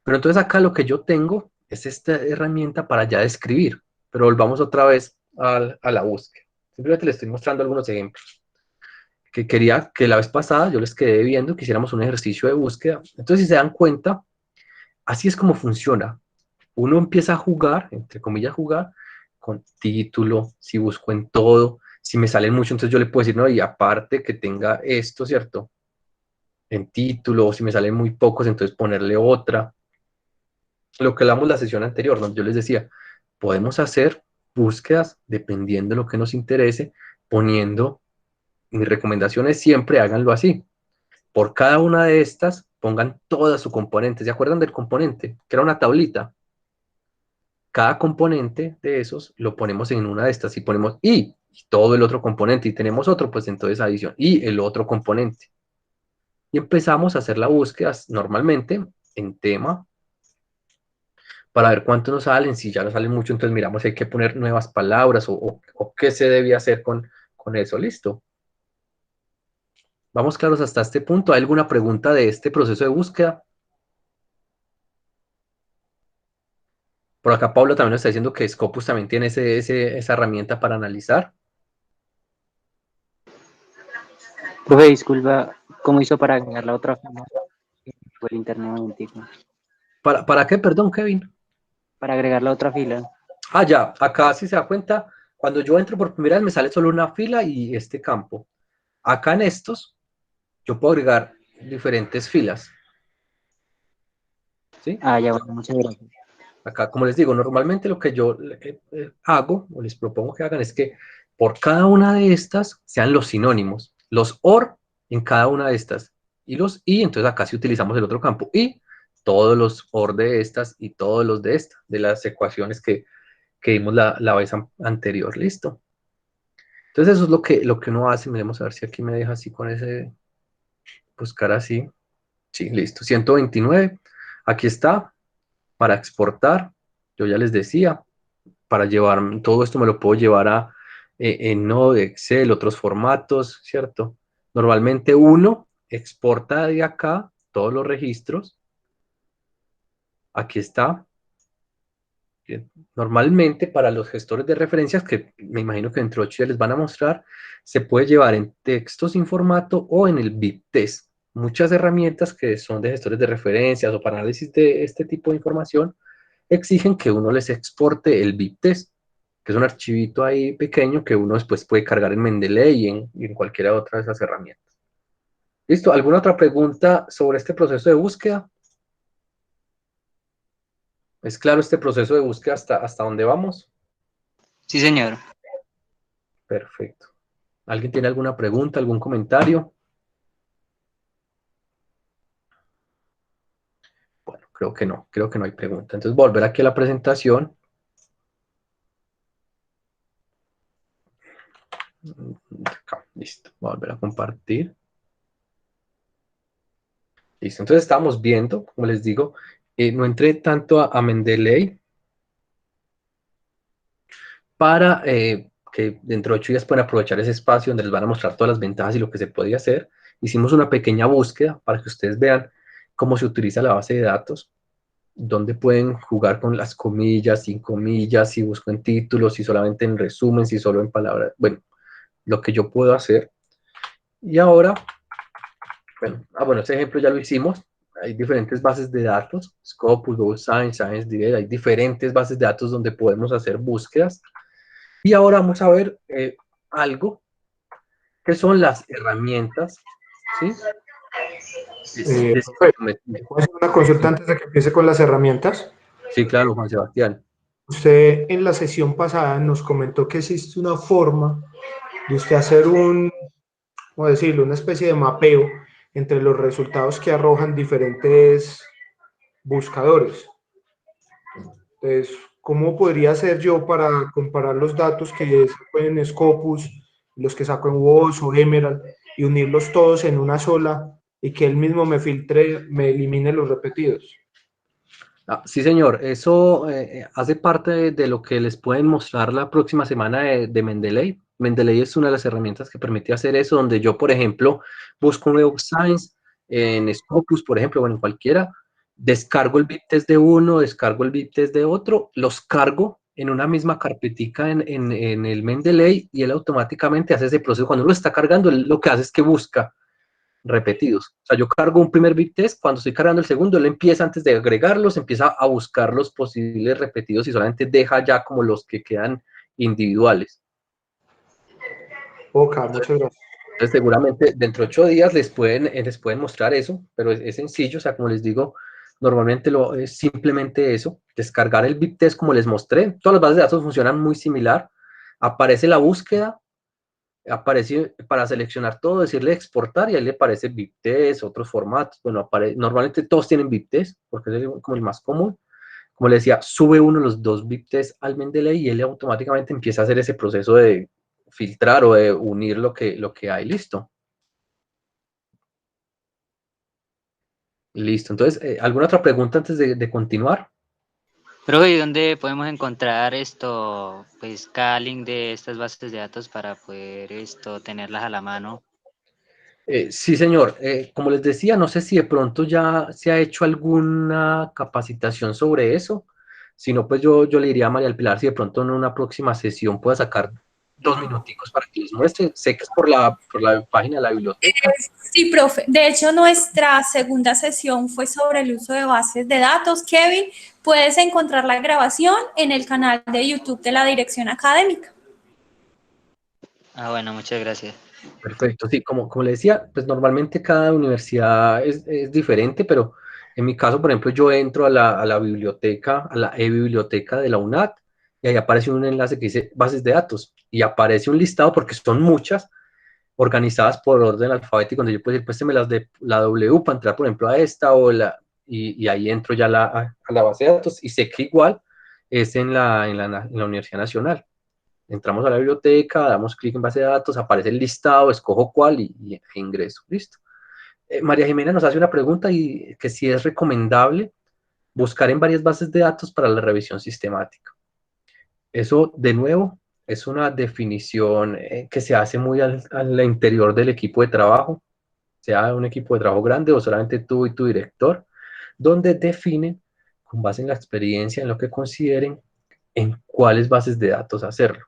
Pero entonces acá lo que yo tengo es esta herramienta para ya describir. Pero volvamos otra vez a la búsqueda. Simplemente les estoy mostrando algunos ejemplos. Que quería que la vez pasada yo les quedé viendo que hiciéramos un ejercicio de búsqueda. Entonces, si se dan cuenta, así es como funciona. Uno empieza a jugar, entre comillas, jugar con título, si busco en todo, si me salen mucho, entonces yo le puedo decir, no, y aparte que tenga esto, ¿cierto? En título, o si me salen muy pocos, entonces ponerle otra. Lo que hablamos la sesión anterior, donde yo les decía, podemos hacer búsquedas dependiendo de lo que nos interese, poniendo, mi recomendación es siempre háganlo así. Por cada una de estas, pongan todas sus componentes. ¿Se acuerdan del componente? Que era una tablita. Cada componente de esos lo ponemos en una de estas y ponemos y todo el otro componente y tenemos otro, pues entonces adición y el otro componente. Y empezamos a hacer la búsqueda normalmente en tema para ver cuánto nos salen. Si ya nos salen mucho, entonces miramos si hay que poner nuevas palabras o qué se debía hacer con eso. Listo. Vamos claros hasta este punto. ¿Hay alguna pregunta de este proceso de búsqueda? Por acá Pablo también nos está diciendo que Scopus también tiene esa herramienta para analizar. Profe, disculpa, ¿cómo hizo para agregar la otra fila? Por el internet un momentico. ¿Para qué? Perdón, Kevin. Para agregar la otra fila. Ah, ya, acá si se da cuenta, cuando yo entro por primera vez me sale solo una fila y este campo. Acá en estos, yo puedo agregar diferentes filas. ¿Sí? Ah, ya, bueno, muchas gracias. Acá, como les digo, normalmente lo que yo hago o les propongo que hagan es que por cada una de estas sean los sinónimos, los OR en cada una de estas y los y, entonces acá sí utilizamos el otro campo y todos los OR de estas y todos los de esta, de las ecuaciones que vimos la vez anterior, listo. Entonces eso es lo que uno hace, miremos a ver si aquí me deja así con ese, buscar así, sí, listo, 129, aquí está, para exportar, yo ya les decía, para llevar, todo esto me lo puedo llevar a en Node, Excel, otros formatos, ¿cierto? Normalmente uno exporta de acá todos los registros, aquí está. Normalmente para los gestores de referencias, que me imagino que dentro de 8 ya les van a mostrar, se puede llevar en texto sin formato o en el BibTeX. Muchas herramientas que son de gestores de referencias o para análisis de este tipo de información exigen que uno les exporte el BibTeX, que es un archivito ahí pequeño que uno después puede cargar en Mendeley y en cualquiera otra de esas herramientas. ¿Listo? ¿Alguna otra pregunta sobre este proceso de búsqueda? ¿Es claro este proceso de búsqueda hasta dónde vamos? Sí, señor. Perfecto. ¿Alguien tiene alguna pregunta, algún comentario? Bueno, creo que no hay pregunta. Entonces, volver aquí a la presentación. Acá, listo, voy a volver a compartir. Listo, entonces estamos viendo, como les digo, no entré tanto a Mendeley para que dentro de 8 días puedan aprovechar ese espacio donde les van a mostrar todas las ventajas y lo que se podía hacer. Hicimos una pequeña búsqueda para que ustedes vean cómo se utiliza la base de datos, dónde pueden jugar con las comillas, sin comillas, si busco en títulos, si solamente en resumen, si solo en palabras. Bueno, lo que yo puedo hacer. Y ahora, bueno, este ejemplo ya lo hicimos. Hay diferentes bases de datos, Scopus, Google Science, ScienceDirect, hay diferentes bases de datos donde podemos hacer búsquedas. Y ahora vamos a ver algo que son las herramientas, ¿sí? Profe, ¿puedo hacer una consulta antes de que empiece con las herramientas? Sí, claro, Juan Sebastián. Usted en la sesión pasada nos comentó que existe una forma de usted hacer ¿cómo decirlo? Una especie de mapeo entre los resultados que arrojan diferentes buscadores. Entonces, ¿cómo podría hacer yo para comparar los datos que saco en Scopus, los que saco en WOS o Emerald y unirlos todos en una sola y que él mismo me filtre, me elimine los repetidos? Sí, señor, eso hace parte de lo que les pueden mostrar la próxima semana de Mendeley. Mendeley es una de las herramientas que permite hacer eso, donde yo, por ejemplo, busco un Web Science en Scopus, por ejemplo, o en cualquiera, descargo el BibTeX de uno, descargo el BibTeX de otro, los cargo en una misma carpetica en el Mendeley y él automáticamente hace ese proceso. Cuando uno lo está cargando, él lo que hace es que busca repetidos. O sea, yo cargo un primer BibTeX, cuando estoy cargando el segundo, él empieza antes de agregarlos, empieza a buscar los posibles repetidos y solamente deja ya como los que quedan individuales. Ok, muchas gracias. Entonces, seguramente dentro de 8 días les pueden mostrar eso, pero es sencillo, o sea, como les digo, Normalmente es simplemente eso, descargar el BIP test como les mostré. Todas las bases de datos funcionan muy similar. Aparece la búsqueda, aparece para seleccionar todo, decirle exportar y ahí le aparece BIP test, otros formatos. Bueno, normalmente todos tienen BIP test porque es como el más común. Como le decía, sube uno los dos BIP test al Mendeley y él automáticamente empieza a hacer ese proceso de filtrar o de unir lo que hay. Listo. Listo. Entonces, ¿alguna otra pregunta antes de continuar? Profe, ¿y dónde podemos encontrar esto, pues cada link de estas bases de datos para poder tenerlas a la mano? Sí, señor. Como les decía, no sé si de pronto ya se ha hecho alguna capacitación sobre eso. Si no, pues yo le diría a María del Pilar si de pronto en una próxima sesión pueda sacar 2 minuticos para que les muestre. Sé que es por la página de la biblioteca. Sí, profe. De hecho, nuestra segunda sesión fue sobre el uso de bases de datos. Kevin, puedes encontrar la grabación en el canal de YouTube de la Dirección Académica. Ah, bueno, muchas gracias. Perfecto, sí, como le decía, pues normalmente cada universidad es diferente, pero en mi caso, por ejemplo, yo entro a la biblioteca, a la e-biblioteca de la UNAD, y ahí aparece un enlace que dice bases de datos, y aparece un listado, porque son muchas, organizadas por orden alfabético, donde yo puedo decir, pues me las de la W para entrar, por ejemplo, a esta, y ahí entro ya a la base de datos, y sé que igual es en la Universidad Nacional. Entramos a la biblioteca, damos clic en base de datos, aparece el listado, escojo cuál y ingreso. Listo. María Jimena nos hace una pregunta y que si es recomendable buscar en varias bases de datos para la revisión sistemática. Eso, de nuevo, es una definición que se hace muy al interior del equipo de trabajo, sea un equipo de trabajo grande o solamente tú y tu director, donde definen, con base en la experiencia, en lo que consideren, en cuáles bases de datos hacerlo.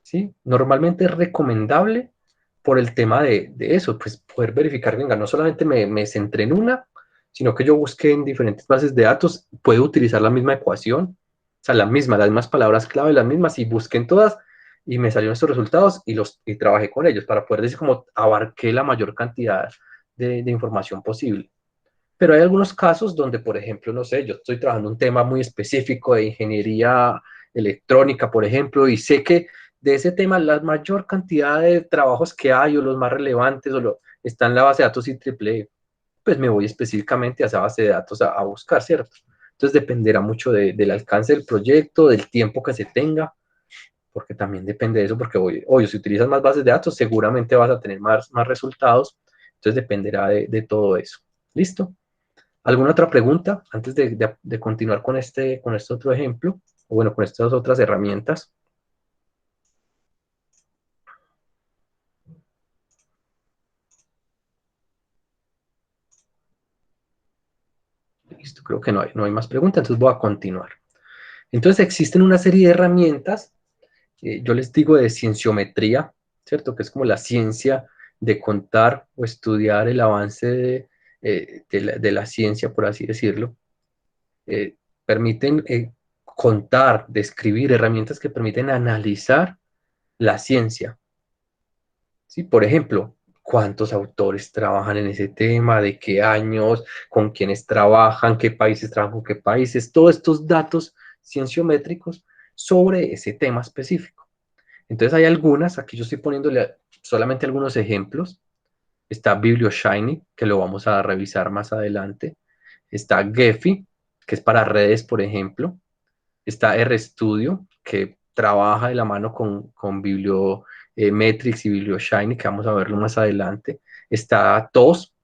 ¿Sí? Normalmente es recomendable por el tema de eso, pues poder verificar, venga, no solamente me centré en una, sino que yo busqué en diferentes bases de datos, puedo utilizar la misma ecuación, o sea, las mismas palabras clave, las mismas, y busqué en todas y me salieron estos resultados y trabajé con ellos para poder decir como abarqué la mayor cantidad de información posible. Pero hay algunos casos donde, por ejemplo, no sé, yo estoy trabajando un tema muy específico de ingeniería electrónica, por ejemplo, y sé que de ese tema la mayor cantidad de trabajos que hay o los más relevantes están en la base de datos IEEE, pues me voy específicamente a esa base de datos a buscar, ¿cierto? Entonces dependerá mucho del alcance del proyecto, del tiempo que se tenga, porque también depende de eso, porque obvio, si utilizas más bases de datos, seguramente vas a tener más resultados, entonces dependerá de todo eso. ¿Listo? ¿Alguna otra pregunta antes de continuar con este otro ejemplo? O bueno, con estas otras herramientas. Listo, creo que no hay más preguntas, entonces voy a continuar. Entonces existen una serie de herramientas, yo les digo de cienciometría, ¿cierto? Que es como la ciencia de contar o estudiar el avance de la ciencia, por así decirlo. Permiten contar, describir herramientas que permiten analizar la ciencia. ¿Sí? Por ejemplo, cuántos autores trabajan en ese tema, de qué años, con quiénes trabajan, qué países trabajan con qué países, todos estos datos cienciométricos sobre ese tema específico. Entonces hay algunas, aquí yo estoy poniéndole solamente algunos ejemplos. Está BiblioShiny, que lo vamos a revisar más adelante. Está Gephi, que es para redes, por ejemplo. Está RStudio, que trabaja de la mano con Bibliometrics y BiblioShiny, que vamos a verlo más adelante. Está TOS,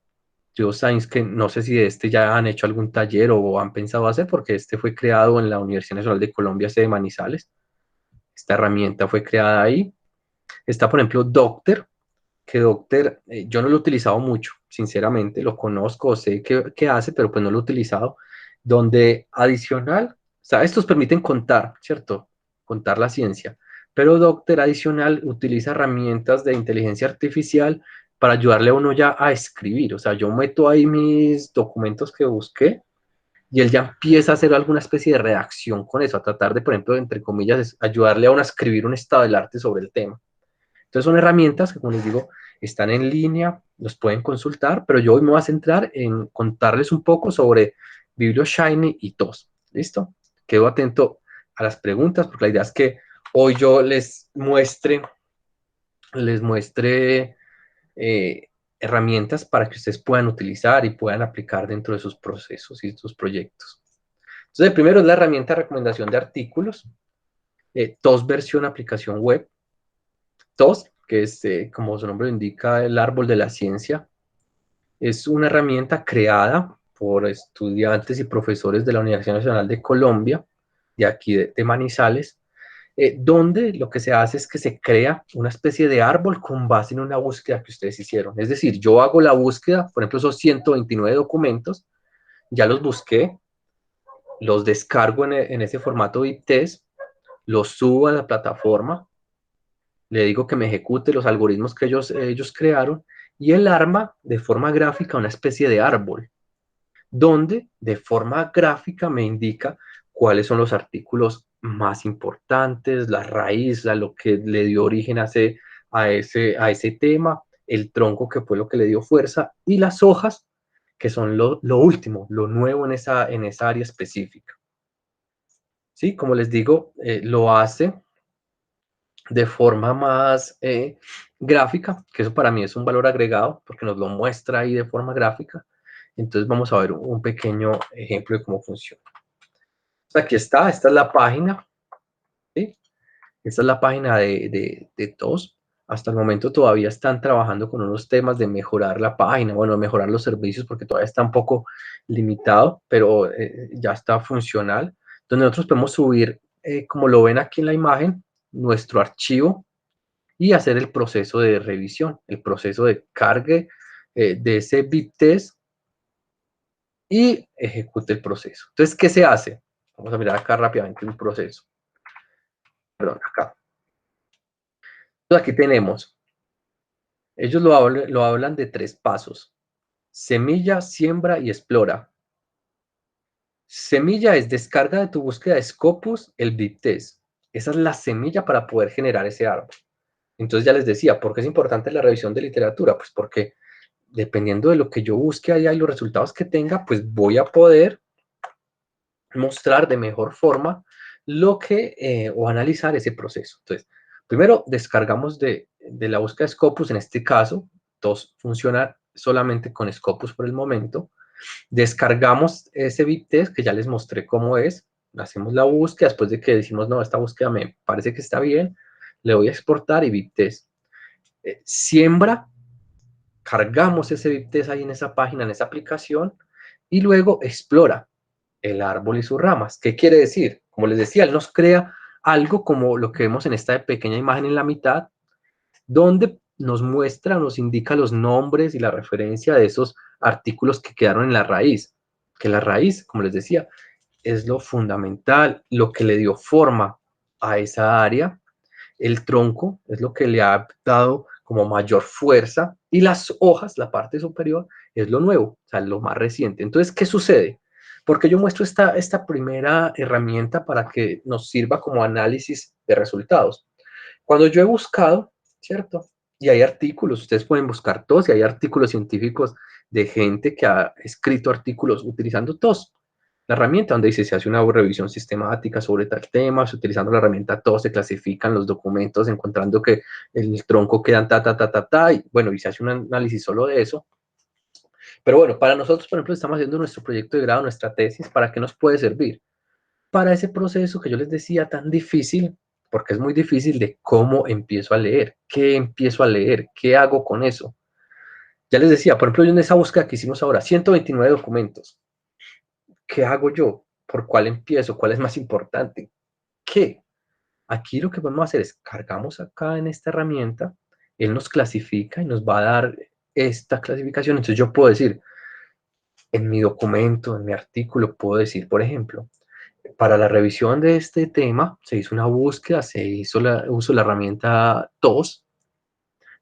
Geoscience, que no sé si de este ya han hecho algún taller o han pensado hacer, porque este fue creado en la Universidad Nacional de Colombia, sede de Manizales. Esta herramienta fue creada ahí. Está, por ejemplo, Docter, que Docter yo no lo he utilizado mucho, sinceramente, lo conozco, sé qué hace, pero pues no lo he utilizado, donde adicional, o sea, estos permiten contar, ¿cierto? Contar la ciencia, pero Docter adicional utiliza herramientas de inteligencia artificial para ayudarle a uno ya a escribir, o sea, yo meto ahí mis documentos que busqué y él ya empieza a hacer alguna especie de redacción con eso, a tratar de, por ejemplo, entre comillas, ayudarle a uno a escribir un estado del arte sobre el tema. Entonces son herramientas que, como les digo, están en línea, los pueden consultar, pero yo hoy me voy a centrar en contarles un poco sobre BiblioShiny y TOS. ¿Listo? Quedo atento a las preguntas, porque la idea es que hoy yo les muestre herramientas para que ustedes puedan utilizar y puedan aplicar dentro de sus procesos y sus proyectos. Entonces, el primero es la herramienta de recomendación de artículos, TOS versión aplicación web. TOS, que es, como su nombre lo indica, el árbol de la ciencia, es una herramienta creada por estudiantes y profesores de la Universidad Nacional de Colombia, de aquí de Manizales, donde lo que se hace es que se crea una especie de árbol con base en una búsqueda que ustedes hicieron. Es decir, yo hago la búsqueda, por ejemplo, esos 129 documentos, ya los busqué, los descargo en ese formato BibTeX, los subo a la plataforma, le digo que me ejecute los algoritmos que ellos crearon, y él arma de forma gráfica una especie de árbol, donde de forma gráfica me indica cuáles son los artículos más importantes, la raíz, lo que le dio origen a ese tema, el tronco que fue lo que le dio fuerza, y las hojas, que son lo último, lo nuevo en esa área específica. ¿Sí? Como les digo, lo hace de forma más gráfica, que eso para mí es un valor agregado, porque nos lo muestra ahí de forma gráfica. Entonces vamos a ver un pequeño ejemplo de cómo funciona. Aquí está, esta es la página, ¿sí? Esta es la página de TOS. Hasta el momento todavía están trabajando con unos temas de mejorar la página, bueno, de mejorar los servicios, porque todavía está un poco limitado, pero ya está funcional. Donde nosotros podemos subir, como lo ven aquí en la imagen, nuestro archivo y hacer el proceso de revisión, el proceso de cargue de ese BibTeX y ejecute el proceso. Entonces, ¿qué se hace? Vamos a mirar acá rápidamente un proceso. Perdón, acá. Entonces, aquí tenemos, ellos lo hablan de 3 pasos. Semilla, siembra y explora. Semilla es descarga de tu búsqueda de Scopus, el BibTeX. Esa es la semilla para poder generar ese árbol. Entonces ya les decía, ¿por qué es importante la revisión de literatura? Pues porque dependiendo de lo que yo busque allá y los resultados que tenga, pues voy a poder mostrar de mejor forma lo que, o analizar ese proceso. Entonces, primero descargamos de la búsqueda de Scopus, en este caso, TOS funciona solamente con Scopus por el momento. Descargamos ese BibTeX que ya les mostré cómo es, hacemos la búsqueda, después de que decimos, no, esta búsqueda me parece que está bien, le voy a exportar y BibTeX. Siembra, cargamos ese BibTeX ahí en esa página, en esa aplicación, y luego explora el árbol y sus ramas. ¿Qué quiere decir? Como les decía, él nos crea algo como lo que vemos en esta pequeña imagen en la mitad, donde nos muestra, nos indica los nombres y la referencia de esos artículos que quedaron en la raíz. Que la raíz, como les decía, es lo fundamental, lo que le dio forma a esa área. El tronco es lo que le ha dado como mayor fuerza, y las hojas, la parte superior, es lo nuevo, o sea, lo más reciente. Entonces, ¿qué sucede? Porque yo muestro esta primera herramienta para que nos sirva como análisis de resultados. Cuando yo he buscado, ¿cierto? Y hay artículos, ustedes pueden buscar TOS, y hay artículos científicos de gente que ha escrito artículos utilizando TOS. La herramienta donde dice se hace una revisión sistemática sobre tal tema, utilizando la herramienta TOS se clasifican los documentos encontrando que el tronco queda y bueno, y se hace un análisis solo de eso. Pero bueno, para nosotros, por ejemplo, estamos haciendo nuestro proyecto de grado, nuestra tesis. ¿Para qué nos puede servir? Para ese proceso que yo les decía tan difícil, porque es muy difícil, de cómo empiezo a leer, qué empiezo a leer, qué hago con eso. Ya les decía, por ejemplo, en esa búsqueda que hicimos ahora, 129 documentos. ¿Qué hago yo? ¿Por cuál empiezo? ¿Cuál es más importante? ¿Qué? Aquí lo que vamos a hacer es cargamos acá en esta herramienta, él nos clasifica y nos va a dar esta clasificación. Entonces yo puedo decir, en mi documento, en mi artículo, puedo decir, por ejemplo, para la revisión de este tema se hizo una búsqueda, se hizo uso de la herramienta TOS,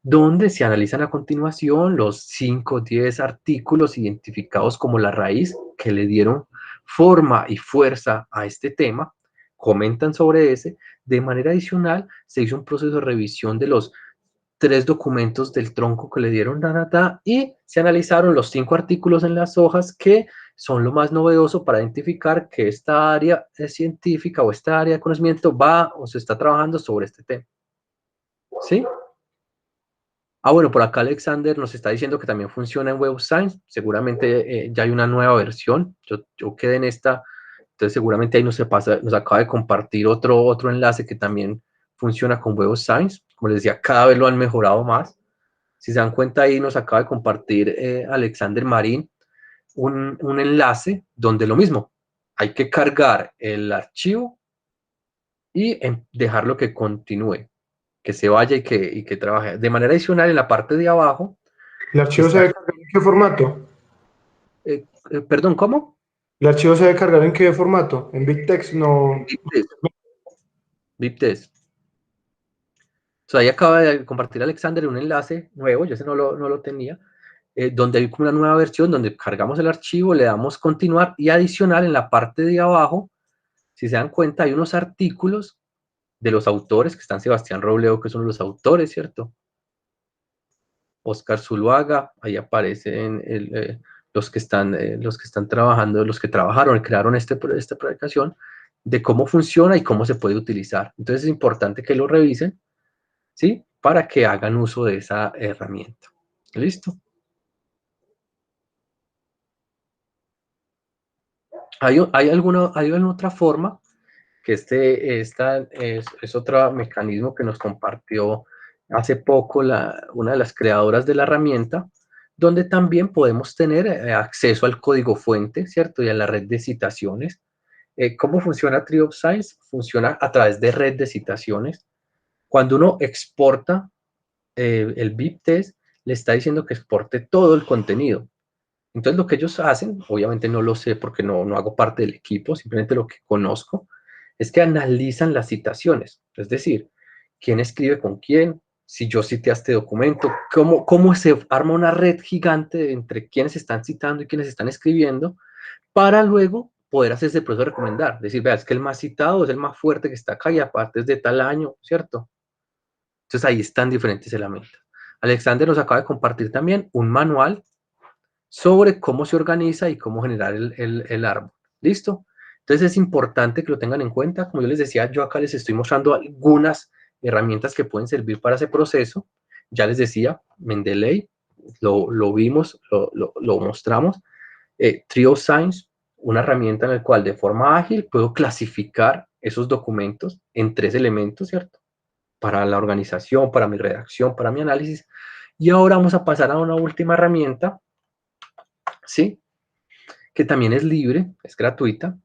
donde se analizan a continuación los 5 o 10 artículos identificados como la raíz que le dieron forma y fuerza a este tema, comentan sobre ese. De manera adicional, se hizo un proceso de revisión de los 3 documentos del tronco que le dieron, y se analizaron los 5 artículos en las hojas que son lo más novedoso para identificar que esta área científica o esta área de conocimiento va o se está trabajando sobre este tema. ¿Sí? Ah, bueno, por acá Alexander nos está diciendo que también funciona en Web of Science. Seguramente ya hay una nueva versión. Yo quedé en esta, entonces seguramente ahí nos acaba de compartir otro enlace que también funciona con Web of Science. Como les decía, cada vez lo han mejorado más. Si se dan cuenta, ahí nos acaba de compartir Alexander Marín un enlace donde lo mismo, hay que cargar el archivo y dejarlo que continúe, que se vaya y que trabaje. De manera adicional, en la parte de abajo... ¿El archivo se debe cargar en qué formato? Perdón, ¿cómo? ¿El archivo se debe cargar en qué formato? ¿En BibTeX? No. BibTeX. O sea, ahí acaba de compartir Alexander un enlace nuevo, yo ese no lo tenía, donde hay como una nueva versión donde cargamos el archivo, le damos continuar y adicional en la parte de abajo, si se dan cuenta, hay unos artículos de los autores, que están Sebastián Robledo, que son los autores, ¿cierto? Oscar Zuluaga, ahí aparecen los que están trabajando, los que trabajaron y crearon esta aplicación, de cómo funciona y cómo se puede utilizar. Entonces es importante que lo revisen, ¿sí? Para que hagan uso de esa herramienta. ¿Listo? ¿Hay alguna otra forma? Que esta es otro mecanismo que nos compartió hace poco una de las creadoras de la herramienta, donde también podemos tener acceso al código fuente, ¿cierto? Y a la red de citaciones. ¿Cómo funciona Tree of Science? Funciona a través de red de citaciones. Cuando uno exporta el BibTeX, le está diciendo que exporte todo el contenido. Entonces, lo que ellos hacen, obviamente no lo sé porque no hago parte del equipo, simplemente lo que conozco, es que analizan las citaciones. Es decir, quién escribe con quién, si yo cité a este documento, cómo se arma una red gigante entre quienes están citando y quienes están escribiendo, para luego poder hacer ese proceso de recomendar. Decir, vea, es que el más citado es el más fuerte que está acá y aparte es de tal año, ¿cierto? Entonces, ahí están diferentes elementos. Alexander nos acaba de compartir también un manual sobre cómo se organiza y cómo generar el árbol. ¿Listo? Entonces es importante que lo tengan en cuenta. Como yo les decía, yo acá les estoy mostrando algunas herramientas que pueden servir para ese proceso. Ya les decía, Mendeley, lo vimos, lo mostramos. Tree of Science, una herramienta en la cual de forma ágil puedo clasificar esos documentos en 3 elementos, ¿cierto? Para la organización, para mi redacción, para mi análisis. Y ahora vamos a pasar a una última herramienta, ¿sí? Que también es libre, es gratuita,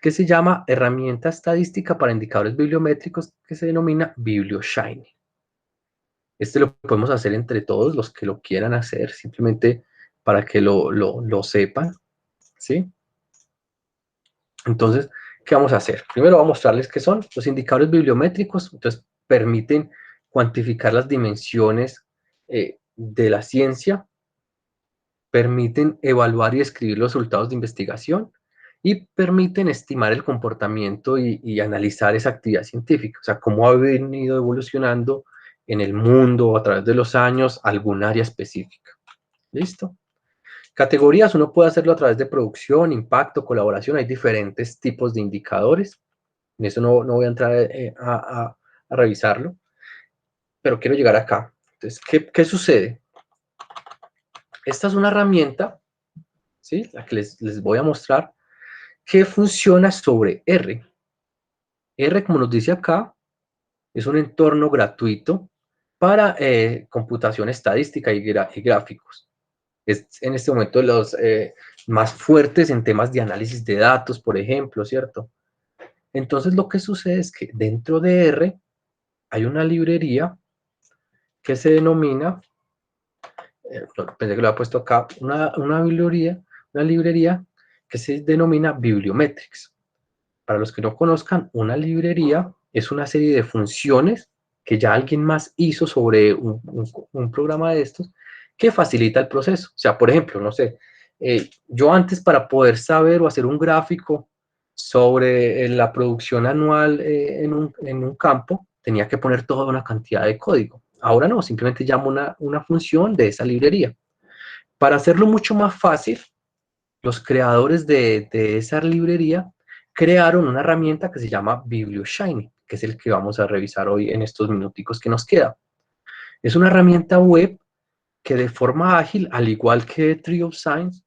que se llama Herramienta Estadística para Indicadores Bibliométricos, que se denomina BiblioShiny. Este lo podemos hacer entre todos los que lo quieran hacer, simplemente para que lo sepan, ¿sí? Entonces, ¿qué vamos a hacer? Primero vamos a mostrarles qué son los indicadores bibliométricos. Entonces, permiten cuantificar las dimensiones de la ciencia, permiten evaluar y escribir los resultados de investigación y permiten estimar el comportamiento y analizar esa actividad científica, o sea, cómo ha venido evolucionando en el mundo a través de los años algún área específica. ¿Listo? Categorías, uno puede hacerlo a través de producción, impacto, colaboración, hay diferentes tipos de indicadores, en eso no voy a entrar a revisarlo, pero quiero llegar acá. Entonces, ¿qué sucede? Esta es una herramienta, ¿sí? La que les voy a mostrar, que funciona sobre R. R, como nos dice acá, es un entorno gratuito para computación estadística y gráficos. Es en este momento de los más fuertes en temas de análisis de datos, por ejemplo, ¿cierto? Entonces, lo que sucede es que dentro de R hay una librería que se denomina, pensé que lo había puesto acá, una librería que se denomina Bibliometrics. Para los que no conozcan, una librería es una serie de funciones que ya alguien más hizo sobre un programa de estos que facilita el proceso. O sea, por ejemplo, no sé, yo antes para poder saber o hacer un gráfico sobre la producción anual en un campo, tenía que poner toda una cantidad de código. Ahora no, simplemente llamo una función de esa librería. Para hacerlo mucho más fácil, los creadores de esa librería crearon una herramienta que se llama BiblioShiny, que es el que vamos a revisar hoy en estos minuticos que nos queda. Es una herramienta web que de forma ágil, al igual que Tree of Science,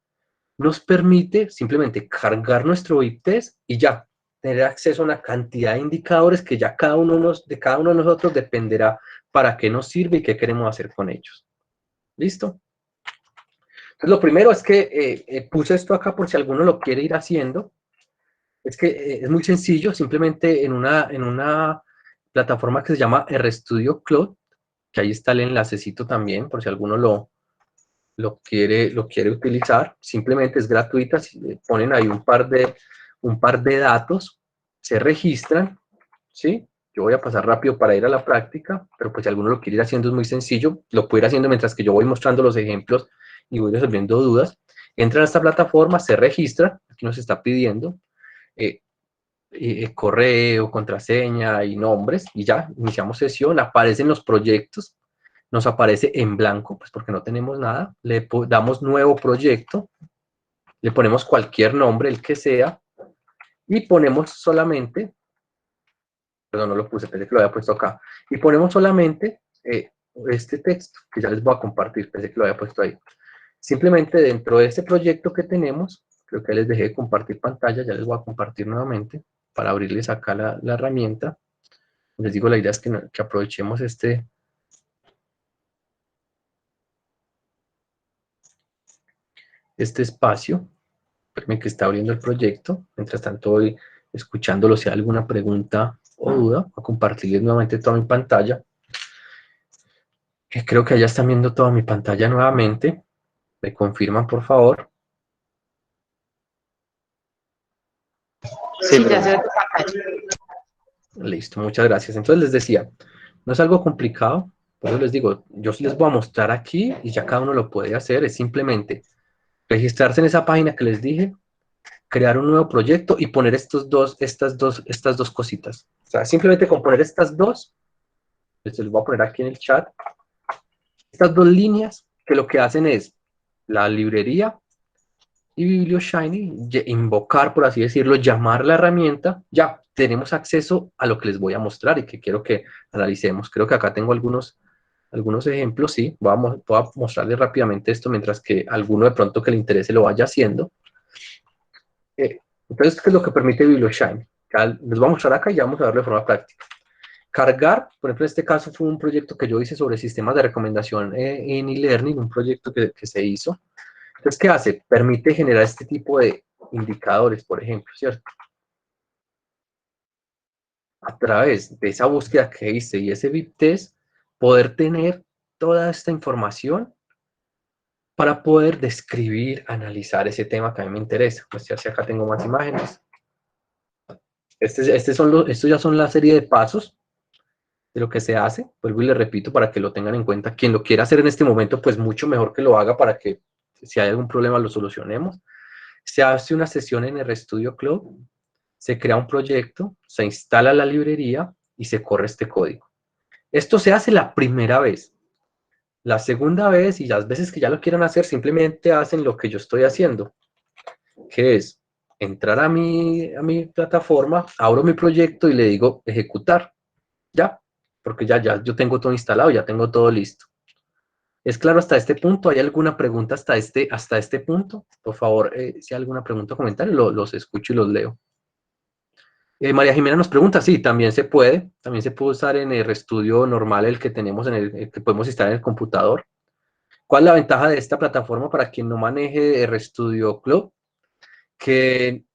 nos permite simplemente cargar nuestro VIP test y ya tener acceso a una cantidad de indicadores que ya cada uno de nosotros dependerá para qué nos sirve y qué queremos hacer con ellos. ¿Listo? Entonces, lo primero es que puse esto acá por si alguno lo quiere ir haciendo. Es que es muy sencillo, simplemente en una plataforma que se llama RStudio Cloud, que ahí está el enlacecito también, por si alguno lo quiere utilizar. Simplemente es gratuita, si ponen ahí un par de datos, se registran, ¿sí? Yo voy a pasar rápido para ir a la práctica, pero pues si alguno lo quiere ir haciendo es muy sencillo, lo puede ir haciendo mientras que yo voy mostrando los ejemplos y voy resolviendo dudas. Entran a esta plataforma, se registra, aquí nos está pidiendo correo, contraseña y nombres, y ya, iniciamos sesión, aparecen los proyectos, nos aparece en blanco, pues porque no tenemos nada, le damos nuevo proyecto, le ponemos cualquier nombre, el que sea, y ponemos solamente, perdón, no lo puse, pensé que lo había puesto acá, y ponemos solamente este texto, que ya les voy a compartir, pensé que lo había puesto ahí. Simplemente dentro de este proyecto que tenemos, creo que les dejé de compartir pantalla, ya les voy a compartir nuevamente, para abrirles acá la herramienta. Les digo, la idea es que aprovechemos este espacio. Espérenme que está abriendo el proyecto. Mientras tanto voy escuchándolo si hay alguna pregunta o duda. Voy a compartirles nuevamente toda mi pantalla. Creo que ya están viendo toda mi pantalla nuevamente. ¿Me confirman, por favor? Sí, ya se ve tu pantalla. Listo, muchas gracias. Entonces les decía, no es algo complicado. Por eso les digo, yo les voy a mostrar aquí y ya cada uno lo puede hacer. Es simplemente registrarse en esa página que les dije, crear un nuevo proyecto y poner estas dos cositas. O sea, simplemente con poner estas dos, les voy a poner aquí en el chat, estas dos líneas que lo que hacen es la librería y BiblioShiny, invocar, por así decirlo, llamar la herramienta, ya tenemos acceso a lo que les voy a mostrar y que quiero que analicemos. Creo que acá tengo algunos ejemplos, sí, voy a mostrarles rápidamente esto mientras que alguno de pronto que le interese lo vaya haciendo. Entonces, ¿qué es lo que permite BiblioShiny? Les voy a mostrar acá y ya vamos a verlo de forma práctica. Cargar, por ejemplo, en este caso fue un proyecto que yo hice sobre sistemas de recomendación en e-learning, un proyecto que se hizo. Entonces, ¿qué hace? Permite generar este tipo de indicadores, por ejemplo, ¿cierto? A través de esa búsqueda que hice y ese VIP test, poder tener toda esta información para poder describir, analizar ese tema que a mí me interesa. Pues ya si acá tengo más imágenes. Estos ya son la serie de pasos de lo que se hace. Vuelvo y le repito para que lo tengan en cuenta. Quien lo quiera hacer en este momento, pues mucho mejor que lo haga para que si hay algún problema lo solucionemos. Se hace una sesión en RStudio Cloud, se crea un proyecto, se instala la librería y se corre este código. Esto se hace la primera vez. La segunda vez y las veces que ya lo quieran hacer, simplemente hacen lo que yo estoy haciendo, que es entrar a mi plataforma, abro mi proyecto y le digo ejecutar. Ya, porque ya yo tengo todo instalado, ya tengo todo listo. ¿Es claro hasta este punto? ¿Hay alguna pregunta hasta este punto? Por favor, si hay alguna pregunta o comentario, los escucho y los leo. María Jimena nos pregunta, sí, también se puede usar en el RStudio normal, el que tenemos, el que podemos instalar en el computador. ¿Cuál es la ventaja de esta plataforma para quien no maneje RStudio Cloud? Que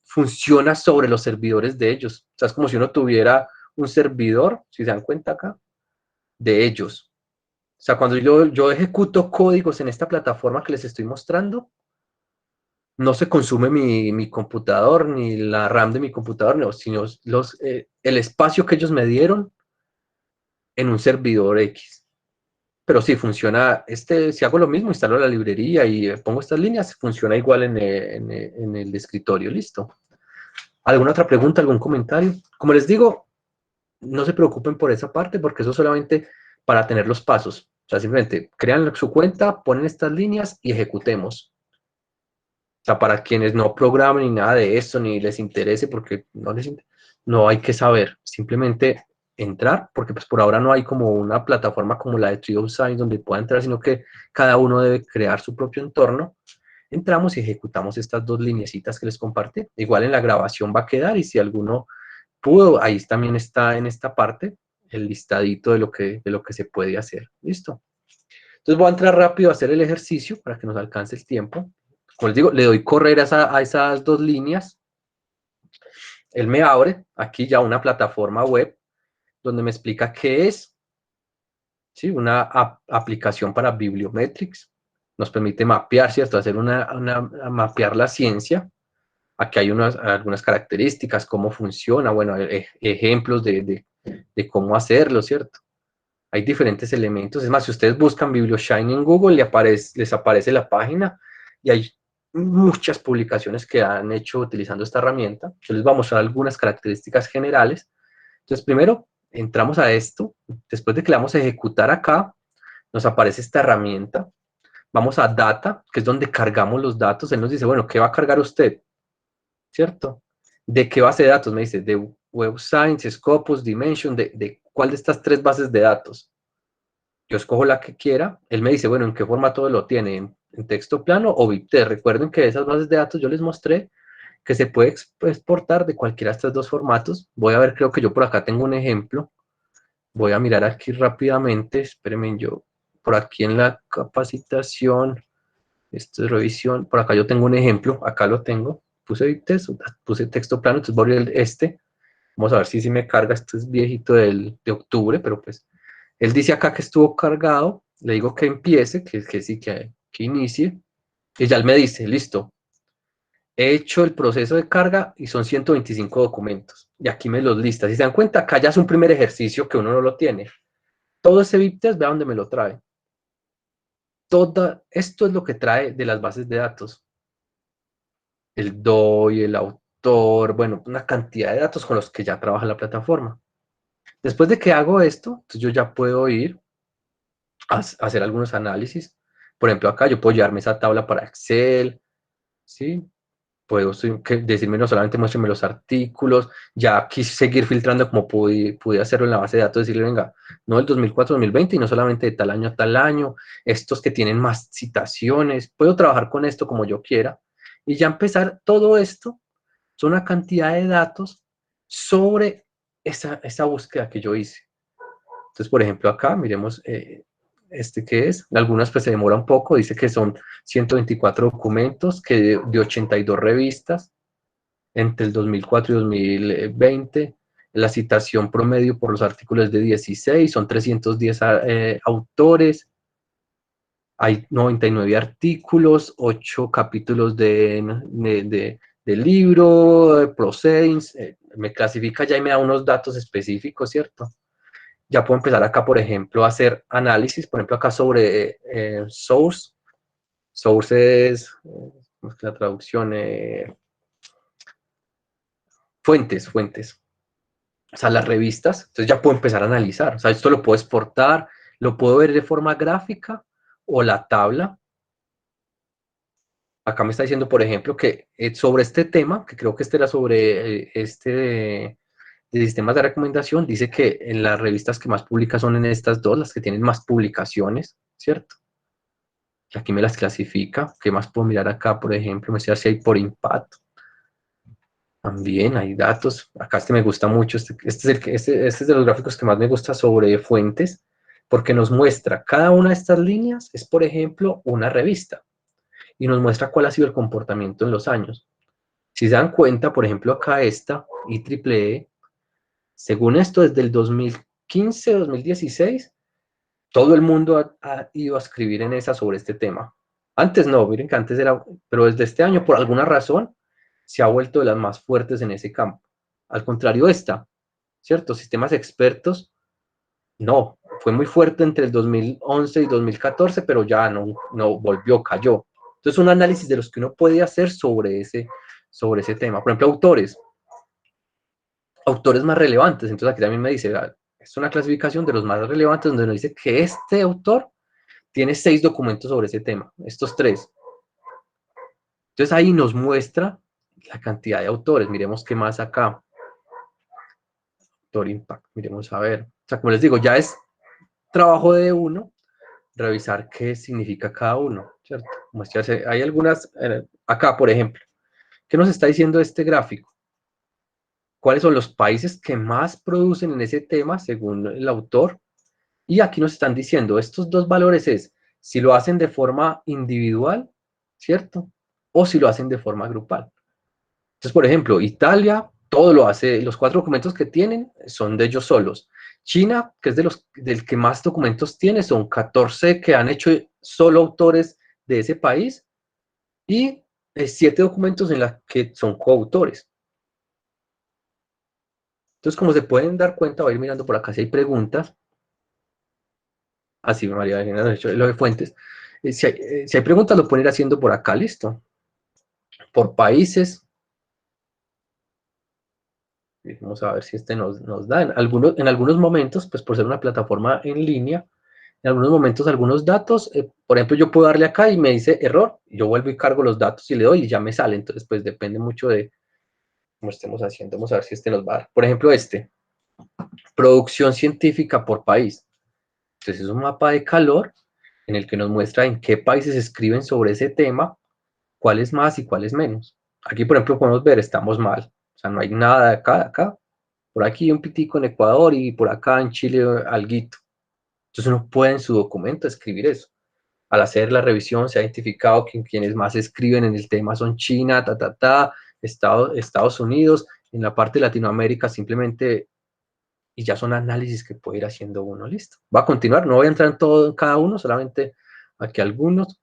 funciona sobre los servidores de ellos. O sea, es como si uno tuviera un servidor, si se dan cuenta acá, de ellos. O sea, cuando yo ejecuto códigos en esta plataforma que les estoy mostrando, no se consume mi computador, ni la RAM de mi computador, no, sino el espacio que ellos me dieron en un servidor X. Pero sí, funciona, si hago lo mismo, instalo la librería y pongo estas líneas, funciona igual en el escritorio, listo. ¿Alguna otra pregunta, algún comentario? Como les digo, no se preocupen por esa parte, porque eso solamente para tener los pasos. O sea, simplemente crean su cuenta, ponen estas líneas y ejecutemos. O sea, para quienes no programen ni nada de esto, ni les interese, porque no hay que saber, simplemente entrar, porque pues por ahora no hay como una plataforma como la de TrioSign donde pueda entrar, sino que cada uno debe crear su propio entorno. Entramos y ejecutamos estas dos lineecitas que les compartí. Igual en la grabación va a quedar, y si alguno pudo, ahí también está en esta parte el listadito de lo que se puede hacer. ¿Listo? Entonces voy a entrar rápido a hacer el ejercicio para que nos alcance el tiempo. Como les digo, le doy correr a esas dos líneas. Él me abre aquí ya una plataforma web donde me explica qué es, ¿sí? Una aplicación para bibliometrics. Nos permite mapear, ¿cierto? Mapear la ciencia. Aquí hay algunas características, cómo funciona, bueno, ejemplos de cómo hacerlo, ¿cierto? Hay diferentes elementos. Es más, si ustedes buscan BiblioShine en Google, les aparece la página y hay muchas publicaciones que han hecho utilizando esta herramienta. Yo les voy a mostrar algunas características generales. Entonces, primero, entramos a esto. Después de que le vamos a ejecutar acá, nos aparece esta herramienta. Vamos a Data, que es donde cargamos los datos. Él nos dice, bueno, ¿qué va a cargar usted? ¿Cierto? ¿De qué base de datos? Me dice, de Web Science, Scopus, Dimension, de cuál de estas tres bases de datos. Yo escojo la que quiera. Él me dice, bueno, ¿en qué formato lo tiene? ¿En texto plano o BibTeX? Recuerden que esas bases de datos yo les mostré que se puede exportar de cualquiera de estos dos formatos. Voy a ver, creo que yo por acá tengo un ejemplo. Voy a mirar aquí rápidamente. Espérenme, yo por aquí en la capacitación, esto es revisión, por acá yo tengo un ejemplo, acá lo tengo. Puse BibTeX, puse texto plano, entonces voy a abrir este. Vamos a ver si me carga. Este es viejito de octubre, pero pues él dice acá que estuvo cargado. Le digo que empiece, que sí, que inicie. Y ya él me dice, listo, he hecho el proceso de carga y son 125 documentos. Y aquí me los lista. Si se dan cuenta, acá ya es un primer ejercicio que uno no lo tiene. Todo ese BibTeX, vea dónde me lo trae. Esto es lo que trae de las bases de datos. El DOI, el autor, bueno, una cantidad de datos con los que ya trabaja la plataforma. Después de que hago esto, entonces yo ya puedo ir a hacer algunos análisis. Por ejemplo, acá yo puedo llevarme esa tabla para Excel, ¿sí? Puedo decirme no solamente muéstrame los artículos, ya quise seguir filtrando como pude hacerlo en la base de datos, decirle, venga, no del 2004-2020 y no solamente de tal año a tal año, estos que tienen más citaciones, puedo trabajar con esto como yo quiera y ya empezar todo esto, son una cantidad de datos sobre esa búsqueda que yo hice. Entonces, por ejemplo, acá miremos que es, algunas pues se demora un poco, dice que son 124 documentos que de 82 revistas entre el 2004 y 2020, la citación promedio por los artículos es de 16, son 310 autores, hay 99 artículos, 8 capítulos de libro, proceedings, me clasifica ya y me da unos datos específicos, ¿cierto? Ya puedo empezar acá, por ejemplo, a hacer análisis, por ejemplo, acá sobre source. Source es, ¿cómo es la traducción? Fuentes. O sea, las revistas. Entonces ya puedo empezar a analizar. O sea, esto lo puedo exportar, lo puedo ver de forma gráfica o la tabla. Acá me está diciendo, por ejemplo, que sobre este tema, que creo que este era sobre de sistemas de recomendación, dice que en las revistas que más publica son en estas dos, las que tienen más publicaciones, ¿cierto? Y aquí me las clasifica. ¿Qué más puedo mirar acá, por ejemplo? Me sé si hay por impacto. También hay datos. Acá me gusta mucho. Este es de los gráficos que más me gusta sobre fuentes, porque nos muestra cada una de estas líneas, es por ejemplo una revista, y nos muestra cuál ha sido el comportamiento en los años. Si se dan cuenta, por ejemplo, acá esta, IEEE, según esto, desde el 2015, 2016, todo el mundo ha ido a escribir en esa sobre este tema. Antes no, miren que antes era, pero desde este año, por alguna razón, se ha vuelto de las más fuertes en ese campo. Al contrario, esta, ¿cierto? Sistemas expertos, no, fue muy fuerte entre el 2011 y 2014, pero ya no volvió, cayó. Entonces, un análisis de los que uno puede hacer sobre ese tema. Por ejemplo, autores más relevantes. Entonces, aquí también me dice, Es una clasificación de los más relevantes donde nos dice que este autor tiene 6 documentos sobre ese tema, estos 3. Entonces ahí nos muestra la cantidad de autores. Miremos qué más acá. Autor Impact, miremos a ver. O sea, como les digo, ya es trabajo de uno revisar qué significa cada uno, ¿cierto? Muéstrase, hay algunas, acá por ejemplo, ¿qué nos está diciendo este gráfico? ¿Cuáles son los países que más producen en ese tema según el autor? Y aquí nos están diciendo, estos dos valores es, si lo hacen de forma individual, ¿cierto? O si lo hacen de forma grupal. Entonces, por ejemplo, Italia, todo lo hace, los 4 documentos que tienen son de ellos solos. China, que es del que más documentos tiene, son 14 que han hecho solo autores de ese país y 7 documentos en los que son coautores. Entonces, como se pueden dar cuenta, voy a ir mirando por acá si hay preguntas. Así, María Elena nos ha hecho lo de fuentes. Si hay preguntas, lo pueden ir haciendo por acá, listo. Por países. Vamos a ver si este nos da. En algunos momentos, pues por ser una plataforma en línea, en algunos momentos algunos datos, por ejemplo, yo puedo darle acá y me dice error, y yo vuelvo y cargo los datos y le doy y ya me sale. Entonces, pues depende mucho de cómo estemos haciendo. Vamos a ver si este nos va a dar. Por ejemplo, producción científica por país. Entonces, es un mapa de calor en el que nos muestra en qué países escriben sobre ese tema, cuáles más y cuáles menos. Aquí, por ejemplo, podemos ver, estamos mal. O sea, no hay nada de acá, de acá. Por aquí un pitico en Ecuador y por acá en Chile alguito. Entonces uno puede en su documento escribir eso. Al hacer la revisión se ha identificado que quienes más escriben en el tema son China, Estados Unidos, en la parte de Latinoamérica simplemente, y ya son análisis que puede ir haciendo uno, listo. Va a continuar, no voy a entrar en todo en cada uno, solamente aquí algunos.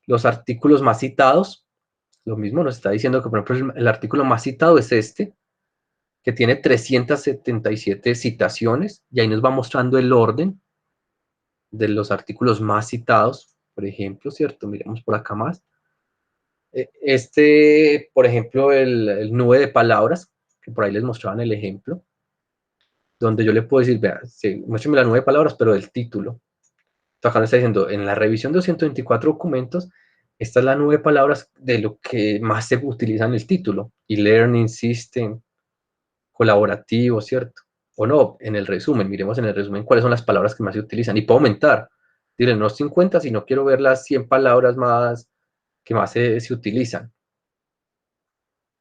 Los artículos más citados, lo mismo nos está diciendo que, por ejemplo, el artículo más citado es este, que tiene 377 citaciones, y ahí nos va mostrando el orden de los artículos más citados, por ejemplo, ¿cierto? Miremos por acá más. Por ejemplo, el nube de palabras, que por ahí les mostraban el ejemplo, donde yo le puedo decir, vea, sí, muéstrame la nube de palabras, pero del título. Entonces, acá nos está diciendo, en la revisión de 224 documentos, esta es la nube de palabras de lo que más se utiliza en el título. E-learning, system, colaborativo, ¿cierto? O no, en el resumen, miremos en el resumen cuáles son las palabras que más se utilizan. Y puedo aumentar, dile, no 50, sino quiero ver las 100 palabras más que más se utilizan.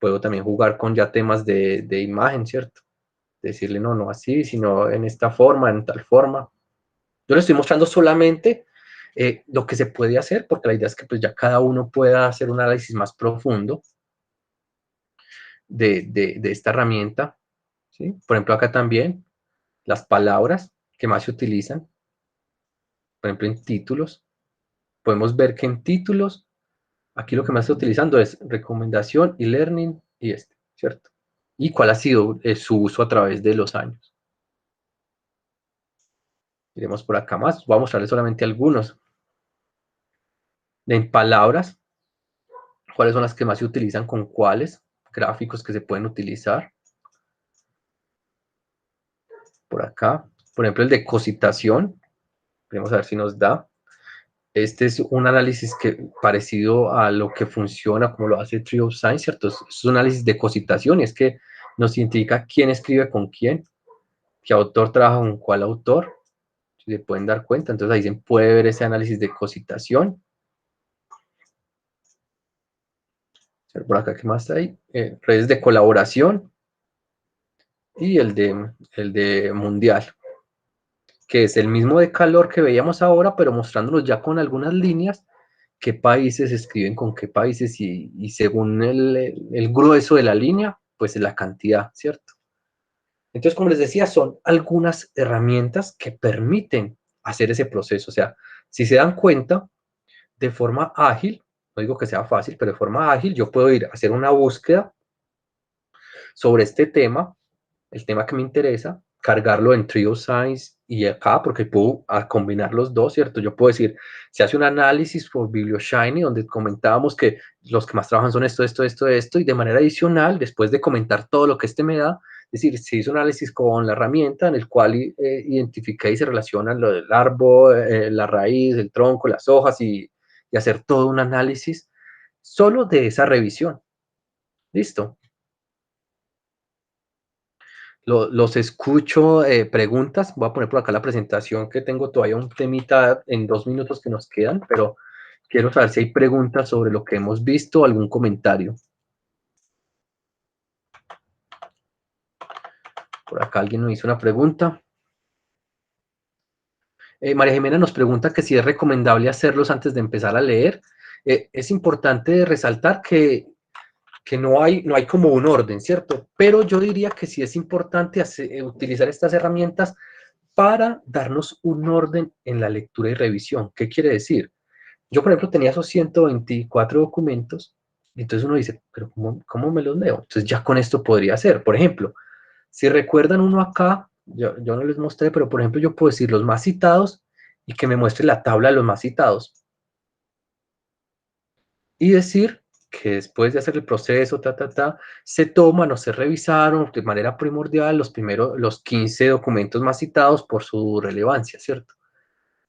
Puedo también jugar con ya temas de imagen, ¿cierto? Decirle, no, no así, sino en esta forma, en tal forma. Yo le estoy mostrando solamente lo que se puede hacer, porque la idea es que pues ya cada uno pueda hacer un análisis más profundo de esta herramienta, ¿sí? Por ejemplo, acá también, las palabras que más se utilizan, por ejemplo, en títulos. Podemos ver que en títulos, aquí lo que más está utilizando es recomendación, e-learning y ¿cierto? Y cuál ha sido su uso a través de los años. Iremos por acá más, voy a mostrarles solamente algunos. En palabras, cuáles son las que más se utilizan con cuáles, gráficos que se pueden utilizar. Por acá, por ejemplo, el de cositación, vamos a ver si nos da. Este es un análisis parecido a lo que funciona, como lo hace Tree of Science, ¿cierto? Es un análisis de cositación, y es que nos identifica quién escribe con quién, qué autor trabaja con cuál autor, si se pueden dar cuenta. Entonces ahí se puede ver ese análisis de cositación. Por acá, ¿qué más hay? Redes de colaboración y el de mundial, que es el mismo de calor que veíamos ahora, pero mostrándonos ya con algunas líneas qué países escriben con qué países y según el grueso de la línea, pues la cantidad, ¿cierto? Entonces, como les decía, son algunas herramientas que permiten hacer ese proceso. O sea, si se dan cuenta, de forma ágil, no digo que sea fácil, pero de forma ágil, yo puedo ir a hacer una búsqueda sobre este tema, el tema que me interesa, cargarlo en Tree of Science y acá, porque puedo combinar los dos, ¿cierto? Yo puedo decir, se hace un análisis por BiblioShiny, donde comentábamos que los que más trabajan son esto, y de manera adicional, después de comentar todo lo que me da, Es decir, se hizo un análisis con la herramienta en el cual identifica y se relaciona lo del árbol, la raíz, el tronco, las hojas y hacer todo un análisis solo de esa revisión. Listo. Los escucho, preguntas. Voy a poner por acá la presentación, que tengo todavía un temita en 2 minutos que nos quedan, pero quiero saber si hay preguntas sobre lo que hemos visto, algún comentario. Por acá alguien nos hizo una pregunta. María Jimena nos pregunta que si es recomendable hacerlos antes de empezar a leer. Es importante resaltar que no hay como un orden, ¿cierto? Pero yo diría que sí es importante utilizar estas herramientas para darnos un orden en la lectura y revisión. ¿Qué quiere decir? Yo, por ejemplo, tenía esos 124 documentos, y entonces uno dice, pero ¿cómo me los leo? Entonces ya con esto podría ser. Por ejemplo, si recuerdan uno acá, yo no les mostré, pero por ejemplo yo puedo decir los más citados y que me muestre la tabla de los más citados. Y decir que después de hacer el proceso, se toman o se revisaron de manera primordial los 15 documentos más citados por su relevancia, ¿cierto?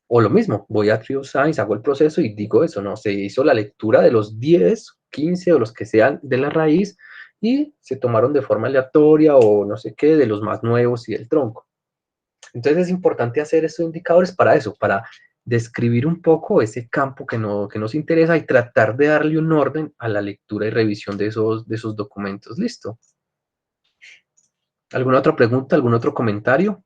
O lo mismo, voy a TrioScience, hago el proceso y digo eso, ¿no? Se hizo la lectura de los 10, 15 o los que sean de la raíz y se tomaron de forma aleatoria o no sé qué, de los más nuevos y del tronco. Entonces es importante hacer estos indicadores para eso, para describir un poco ese campo que nos interesa y tratar de darle un orden a la lectura y revisión de esos documentos. ¿Listo? ¿Alguna otra pregunta? ¿Algún otro comentario?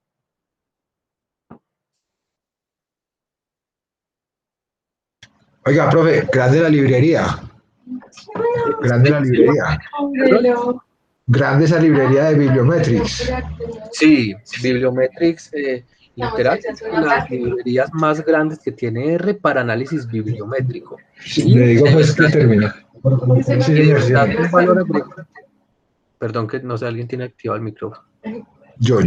Oiga, profe, grande la librería. Grande la librería. Grande esa librería de Bibliometrics. Sí, Bibliometrics, literal, es una de las librerías más grandes que tiene R para análisis bibliométrico. Sí, le digo pues que termine. Sí, señor, sí, señor. Un valor agregado. Perdón, que no sé, alguien tiene activado el micrófono. Yo.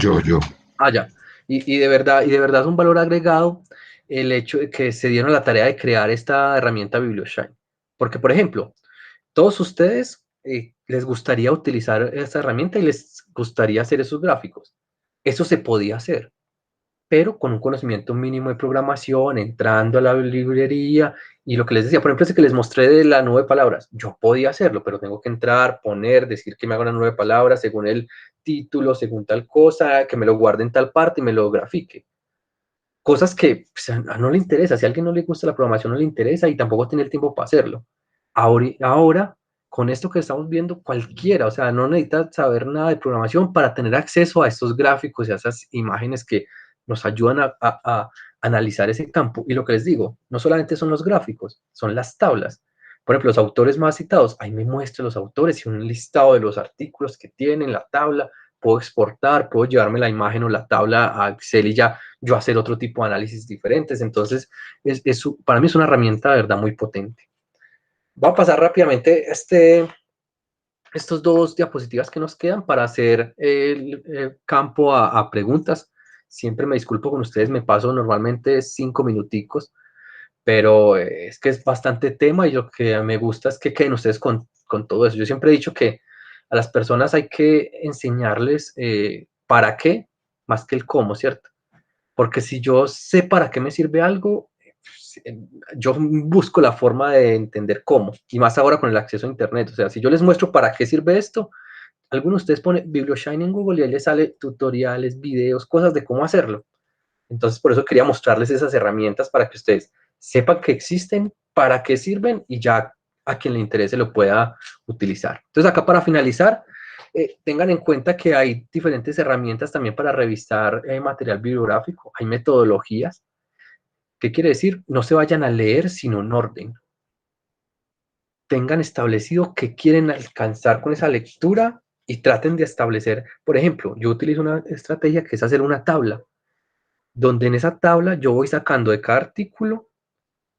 Ah, ya. Y de verdad es un valor agregado el hecho de que se dieron la tarea de crear esta herramienta BiblioShine. Porque, por ejemplo, todos ustedes les gustaría utilizar esta herramienta y les gustaría hacer esos gráficos. Eso se podía hacer, pero con un conocimiento mínimo de programación, entrando a la librería, y lo que les decía, por ejemplo, es que les mostré de la nube de palabras. Yo podía hacerlo, pero tengo que entrar, poner, decir que me haga una nube de palabras según el título, según tal cosa, que me lo guarde en tal parte y me lo grafique. Cosas que pues, no le interesa. Si a alguien no le gusta la programación, no le interesa y tampoco tiene el tiempo para hacerlo. Ahora, con esto que estamos viendo, cualquiera, o sea, no necesita saber nada de programación para tener acceso a estos gráficos y a esas imágenes que nos ayudan a analizar ese campo. Y lo que les digo, no solamente son los gráficos, son las tablas. Por ejemplo, los autores más citados, ahí me muestro los autores y un listado de los artículos que tienen, la tabla, puedo exportar, puedo llevarme la imagen o la tabla a Excel y ya yo hacer otro tipo de análisis diferentes. Entonces, para mí es una herramienta de verdad muy potente. Voy a pasar rápidamente estos 2 diapositivas que nos quedan para hacer el campo a preguntas. Siempre me disculpo con ustedes, me paso normalmente 5 minuticos, pero es que es bastante tema y lo que me gusta es que queden ustedes con todo eso. Yo siempre he dicho que a las personas hay que enseñarles para qué más que el cómo, ¿cierto? Porque si yo sé para qué me sirve algo, yo busco la forma de entender cómo, y más ahora con el acceso a Internet. O sea, si yo les muestro para qué sirve esto, algunos de ustedes ponen BiblioShine en Google y ahí les sale tutoriales, videos, cosas de cómo hacerlo. Entonces, por eso quería mostrarles esas herramientas para que ustedes sepan que existen, para qué sirven y ya a quien le interese lo pueda utilizar. Entonces, acá para finalizar, tengan en cuenta que hay diferentes herramientas también para revisar material bibliográfico, hay metodologías. ¿Qué quiere decir? No se vayan a leer sino en orden. Tengan establecido qué quieren alcanzar con esa lectura y traten de establecer, por ejemplo, yo utilizo una estrategia que es hacer una tabla, donde en esa tabla yo voy sacando de cada artículo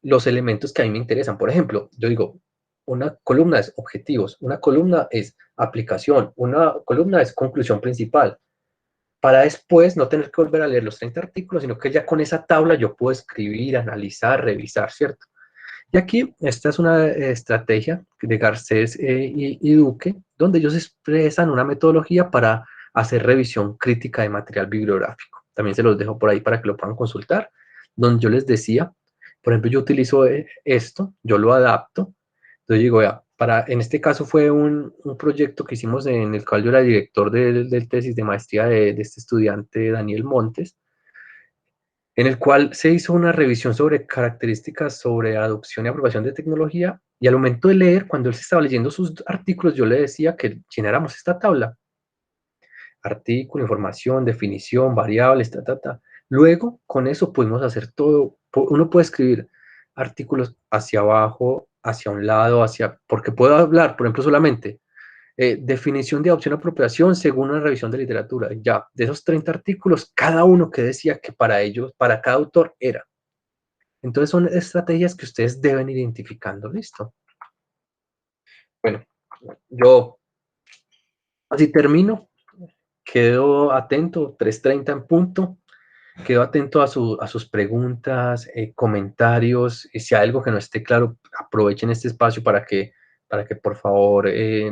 los elementos que a mí me interesan. Por ejemplo, yo digo, una columna es objetivos, una columna es aplicación, una columna es conclusión principal, para después no tener que volver a leer los 30 artículos, sino que ya con esa tabla yo puedo escribir, analizar, revisar, ¿cierto? Y aquí, esta es una estrategia de Garcés y Duque, donde ellos expresan una metodología para hacer revisión crítica de material bibliográfico. También se los dejo por ahí para que lo puedan consultar, donde yo les decía, por ejemplo, yo utilizo esto, yo lo adapto, entonces digo, vea, en este caso fue un proyecto que hicimos en el cual yo era director del tesis de maestría de este estudiante Daniel Montes, en el cual se hizo una revisión sobre características sobre adopción y aprobación de tecnología, y al momento de leer, cuando él se estaba leyendo sus artículos, yo le decía que llenáramos esta tabla. Artículo, información, definición, variables, ta, ta, ta. Luego, con eso pudimos hacer todo. Uno puede escribir artículos hacia abajo, hacia un lado, porque puedo hablar, por ejemplo, solamente definición de adopción y apropiación según una revisión de literatura. Ya, de esos 30 artículos, cada uno que decía que para ellos, para cada autor era. Entonces son estrategias que ustedes deben identificando, ¿listo? Bueno, yo así termino. Quedo atento, 3:30 en punto. Quedo atento a sus preguntas, comentarios. Y si hay algo que no esté claro, aprovechen este espacio para que por favor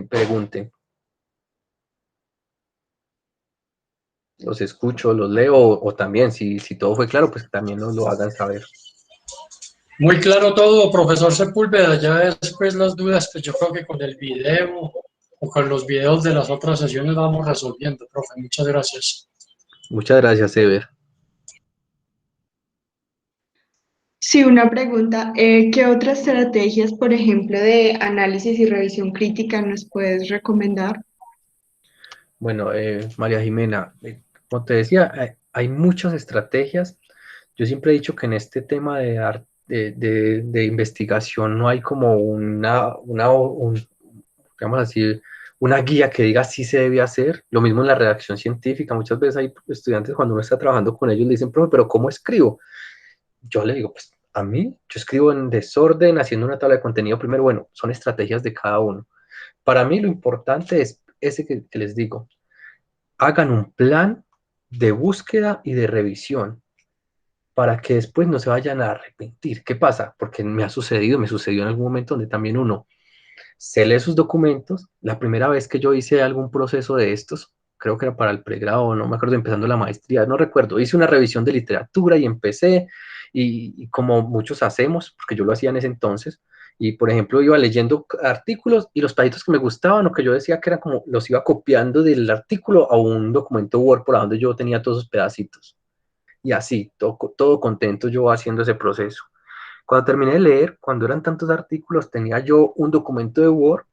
pregunten. Los escucho, los leo, o también, si todo fue claro, pues también nos lo hagan saber. Muy claro todo, profesor Sepúlveda. Ya después las dudas, pues yo creo que con el video o con los videos de las otras sesiones vamos resolviendo, profe. Muchas gracias. Muchas gracias, Ever. Sí, una pregunta. ¿Qué otras estrategias, por ejemplo, de análisis y revisión crítica nos puedes recomendar? Bueno, María Jimena, como te decía, hay muchas estrategias. Yo siempre he dicho que en este tema de investigación no hay como digamos así, una guía que diga sí se debe hacer. Lo mismo en la redacción científica. Muchas veces hay estudiantes cuando uno está trabajando con ellos le dicen, profe, pero ¿cómo escribo? Yo le digo, pues a mí, yo escribo en desorden, haciendo una tabla de contenido primero. Bueno, son estrategias de cada uno. Para mí lo importante es ese que les digo. Hagan un plan de búsqueda y de revisión para que después no se vayan a arrepentir. ¿Qué pasa? Porque me sucedió en algún momento donde también uno se lee sus documentos. La primera vez que yo hice algún proceso de estos, creo que era para el pregrado, no me acuerdo, empezando la maestría, no recuerdo, hice una revisión de literatura y empecé, y como muchos hacemos, porque yo lo hacía en ese entonces, y por ejemplo iba leyendo artículos y los pedacitos que me gustaban o que yo decía que eran como, los iba copiando del artículo a un documento Word por donde yo tenía todos esos pedacitos. Y así, todo contento yo haciendo ese proceso. Cuando terminé de leer, cuando eran tantos artículos, tenía yo un documento de Word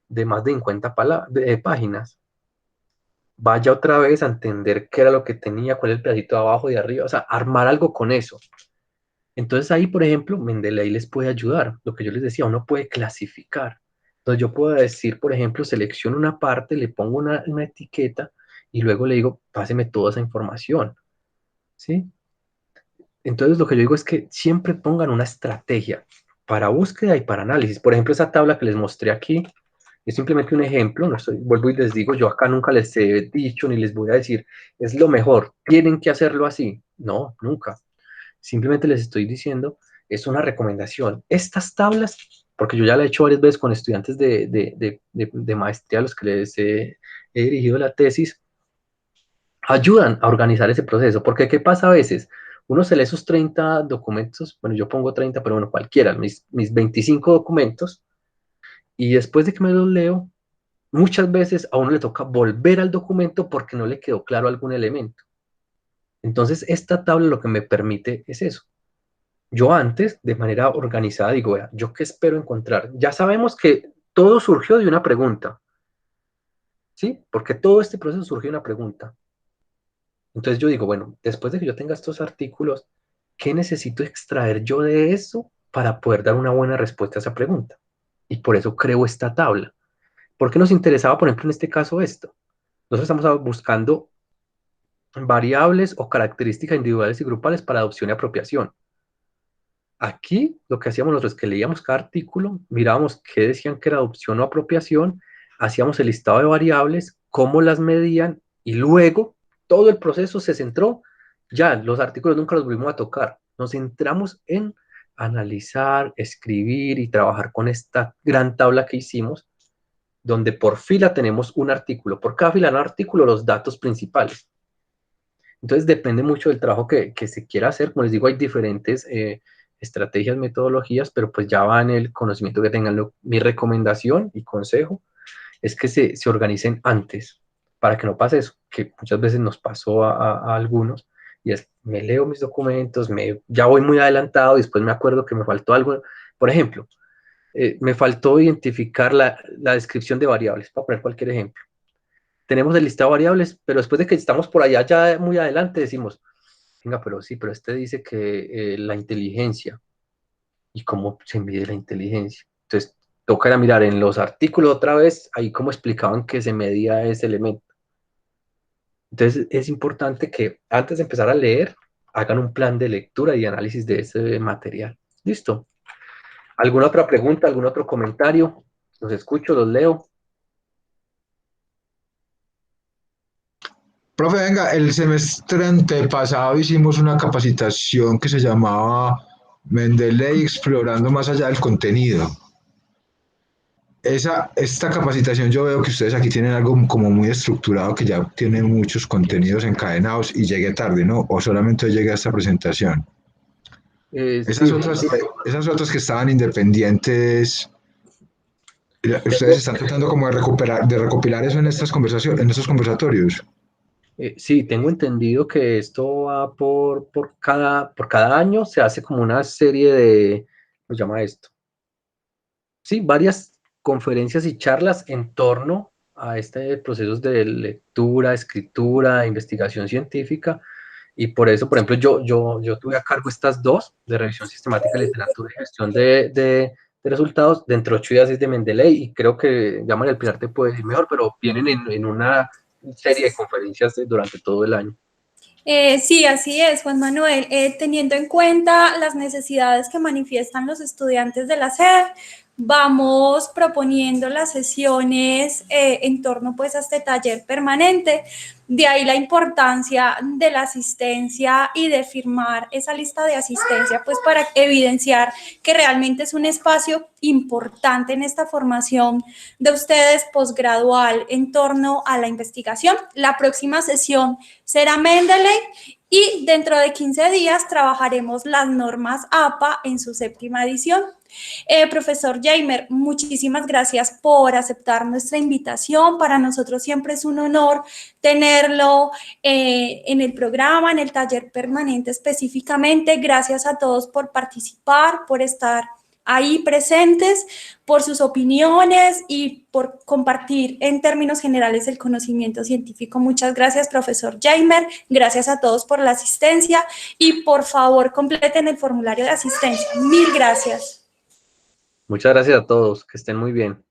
de más de 50 páginas. Vaya otra vez a entender qué era lo que tenía, cuál es el pedacito de abajo y de arriba, o sea, armar algo con eso. Entonces ahí, por ejemplo, Mendeley les puede ayudar. Lo que yo les decía, uno puede clasificar. Entonces yo puedo decir, por ejemplo, selecciono una parte, le pongo una etiqueta y luego le digo, páseme toda esa información. ¿Sí? Entonces lo que yo digo es que siempre pongan una estrategia para búsqueda y para análisis. Por ejemplo, esa tabla que les mostré aquí es simplemente un ejemplo. No estoy, vuelvo y les digo, yo acá nunca les he dicho ni les voy a decir, es lo mejor, tienen que hacerlo así. No, nunca. Simplemente les estoy diciendo, es una recomendación. Estas tablas, porque yo ya la he hecho varias veces con estudiantes de maestría a los que les he dirigido la tesis, ayudan a organizar ese proceso. Porque ¿qué pasa a veces? Uno se lee esos 30 documentos, bueno, yo pongo 30, pero bueno, cualquiera, mis 25 documentos, y después de que me los leo, muchas veces a uno le toca volver al documento porque no le quedó claro algún elemento. Entonces, esta tabla lo que me permite es eso. Yo antes, de manera organizada, digo, vea, ¿yo qué espero encontrar? Ya sabemos que todo surgió de una pregunta, ¿sí? Porque todo este proceso surgió de una pregunta. Entonces yo digo, bueno, después de que yo tenga estos artículos, ¿qué necesito extraer yo de eso para poder dar una buena respuesta a esa pregunta? Y por eso creo esta tabla. ¿Por qué nos interesaba, por ejemplo, en este caso esto? Nosotros estamos buscando variables o características individuales y grupales para adopción y apropiación. Aquí lo que hacíamos nosotros es que leíamos cada artículo, mirábamos qué decían que era adopción o apropiación, hacíamos el listado de variables, cómo las medían y luego todo el proceso se centró, ya los artículos nunca los volvimos a tocar, nos centramos en analizar, escribir y trabajar con esta gran tabla que hicimos donde por fila tenemos un artículo, por cada fila de un artículo los datos principales. Entonces depende mucho del trabajo que se quiera hacer. Como les digo, hay diferentes estrategias, metodologías, pero pues ya va en el conocimiento que tengan. Mi recomendación y consejo es que se organicen antes, para que no pase eso, que muchas veces nos pasó a algunos, y es, me leo mis documentos, ya voy muy adelantado, y después me acuerdo que me faltó algo. Por ejemplo, me faltó identificar la descripción de variables, para poner cualquier ejemplo. Tenemos el listado de variables, pero después de que estamos por allá ya muy adelante, decimos, venga, pero sí, pero este dice que la inteligencia, ¿y cómo se mide la inteligencia? Entonces, toca ir a mirar en los artículos otra vez, ahí cómo explicaban que se medía ese elemento. Entonces, es importante que antes de empezar a leer, hagan un plan de lectura y análisis de ese material. ¿Listo? ¿Alguna otra pregunta, algún otro comentario? Los escucho, los leo. Profe, venga, el semestre antepasado hicimos una capacitación que se llamaba Mendeley explorando más allá del contenido. Esta capacitación yo veo que ustedes aquí tienen algo como muy estructurado, que ya tiene muchos contenidos encadenados y llegué tarde, ¿no? O solamente llegué a esta presentación. Esas otras que estaban independientes, ustedes están tratando como de recopilar eso en estas conversaciones, en estos conversatorios. Sí, tengo entendido que esto va por cada año, se hace como una serie de, ¿cómo se llama esto? Sí, varias conferencias y charlas en torno a este procesos de lectura, escritura, investigación científica, y por eso, por ejemplo, yo tuve a cargo estas dos, de revisión sistemática de literatura y gestión de resultados, dentro de 8 días es de Mendeley, y creo que ya María del Pilar te puede decir mejor, pero vienen en una serie de conferencias durante todo el año. Sí, así es, Juan Manuel. Teniendo en cuenta las necesidades que manifiestan los estudiantes de la SED, vamos proponiendo las sesiones en torno pues a este taller permanente. De ahí la importancia de la asistencia y de firmar esa lista de asistencia, pues para evidenciar que realmente es un espacio importante en esta formación de ustedes posgradual en torno a la investigación. La próxima sesión será Mendeley y dentro de 15 días trabajaremos las normas APA en su 7ª edición. Profesor Jaimer, muchísimas gracias por aceptar nuestra invitación. Para nosotros siempre es un honor tenerlo en el programa, en el taller permanente específicamente. Gracias a todos por participar, por estar ahí presentes, por sus opiniones y por compartir en términos generales el conocimiento científico. Muchas gracias, profesor Jaimer. Gracias a todos por la asistencia y por favor completen el formulario de asistencia. Mil gracias. Muchas gracias a todos, que estén muy bien.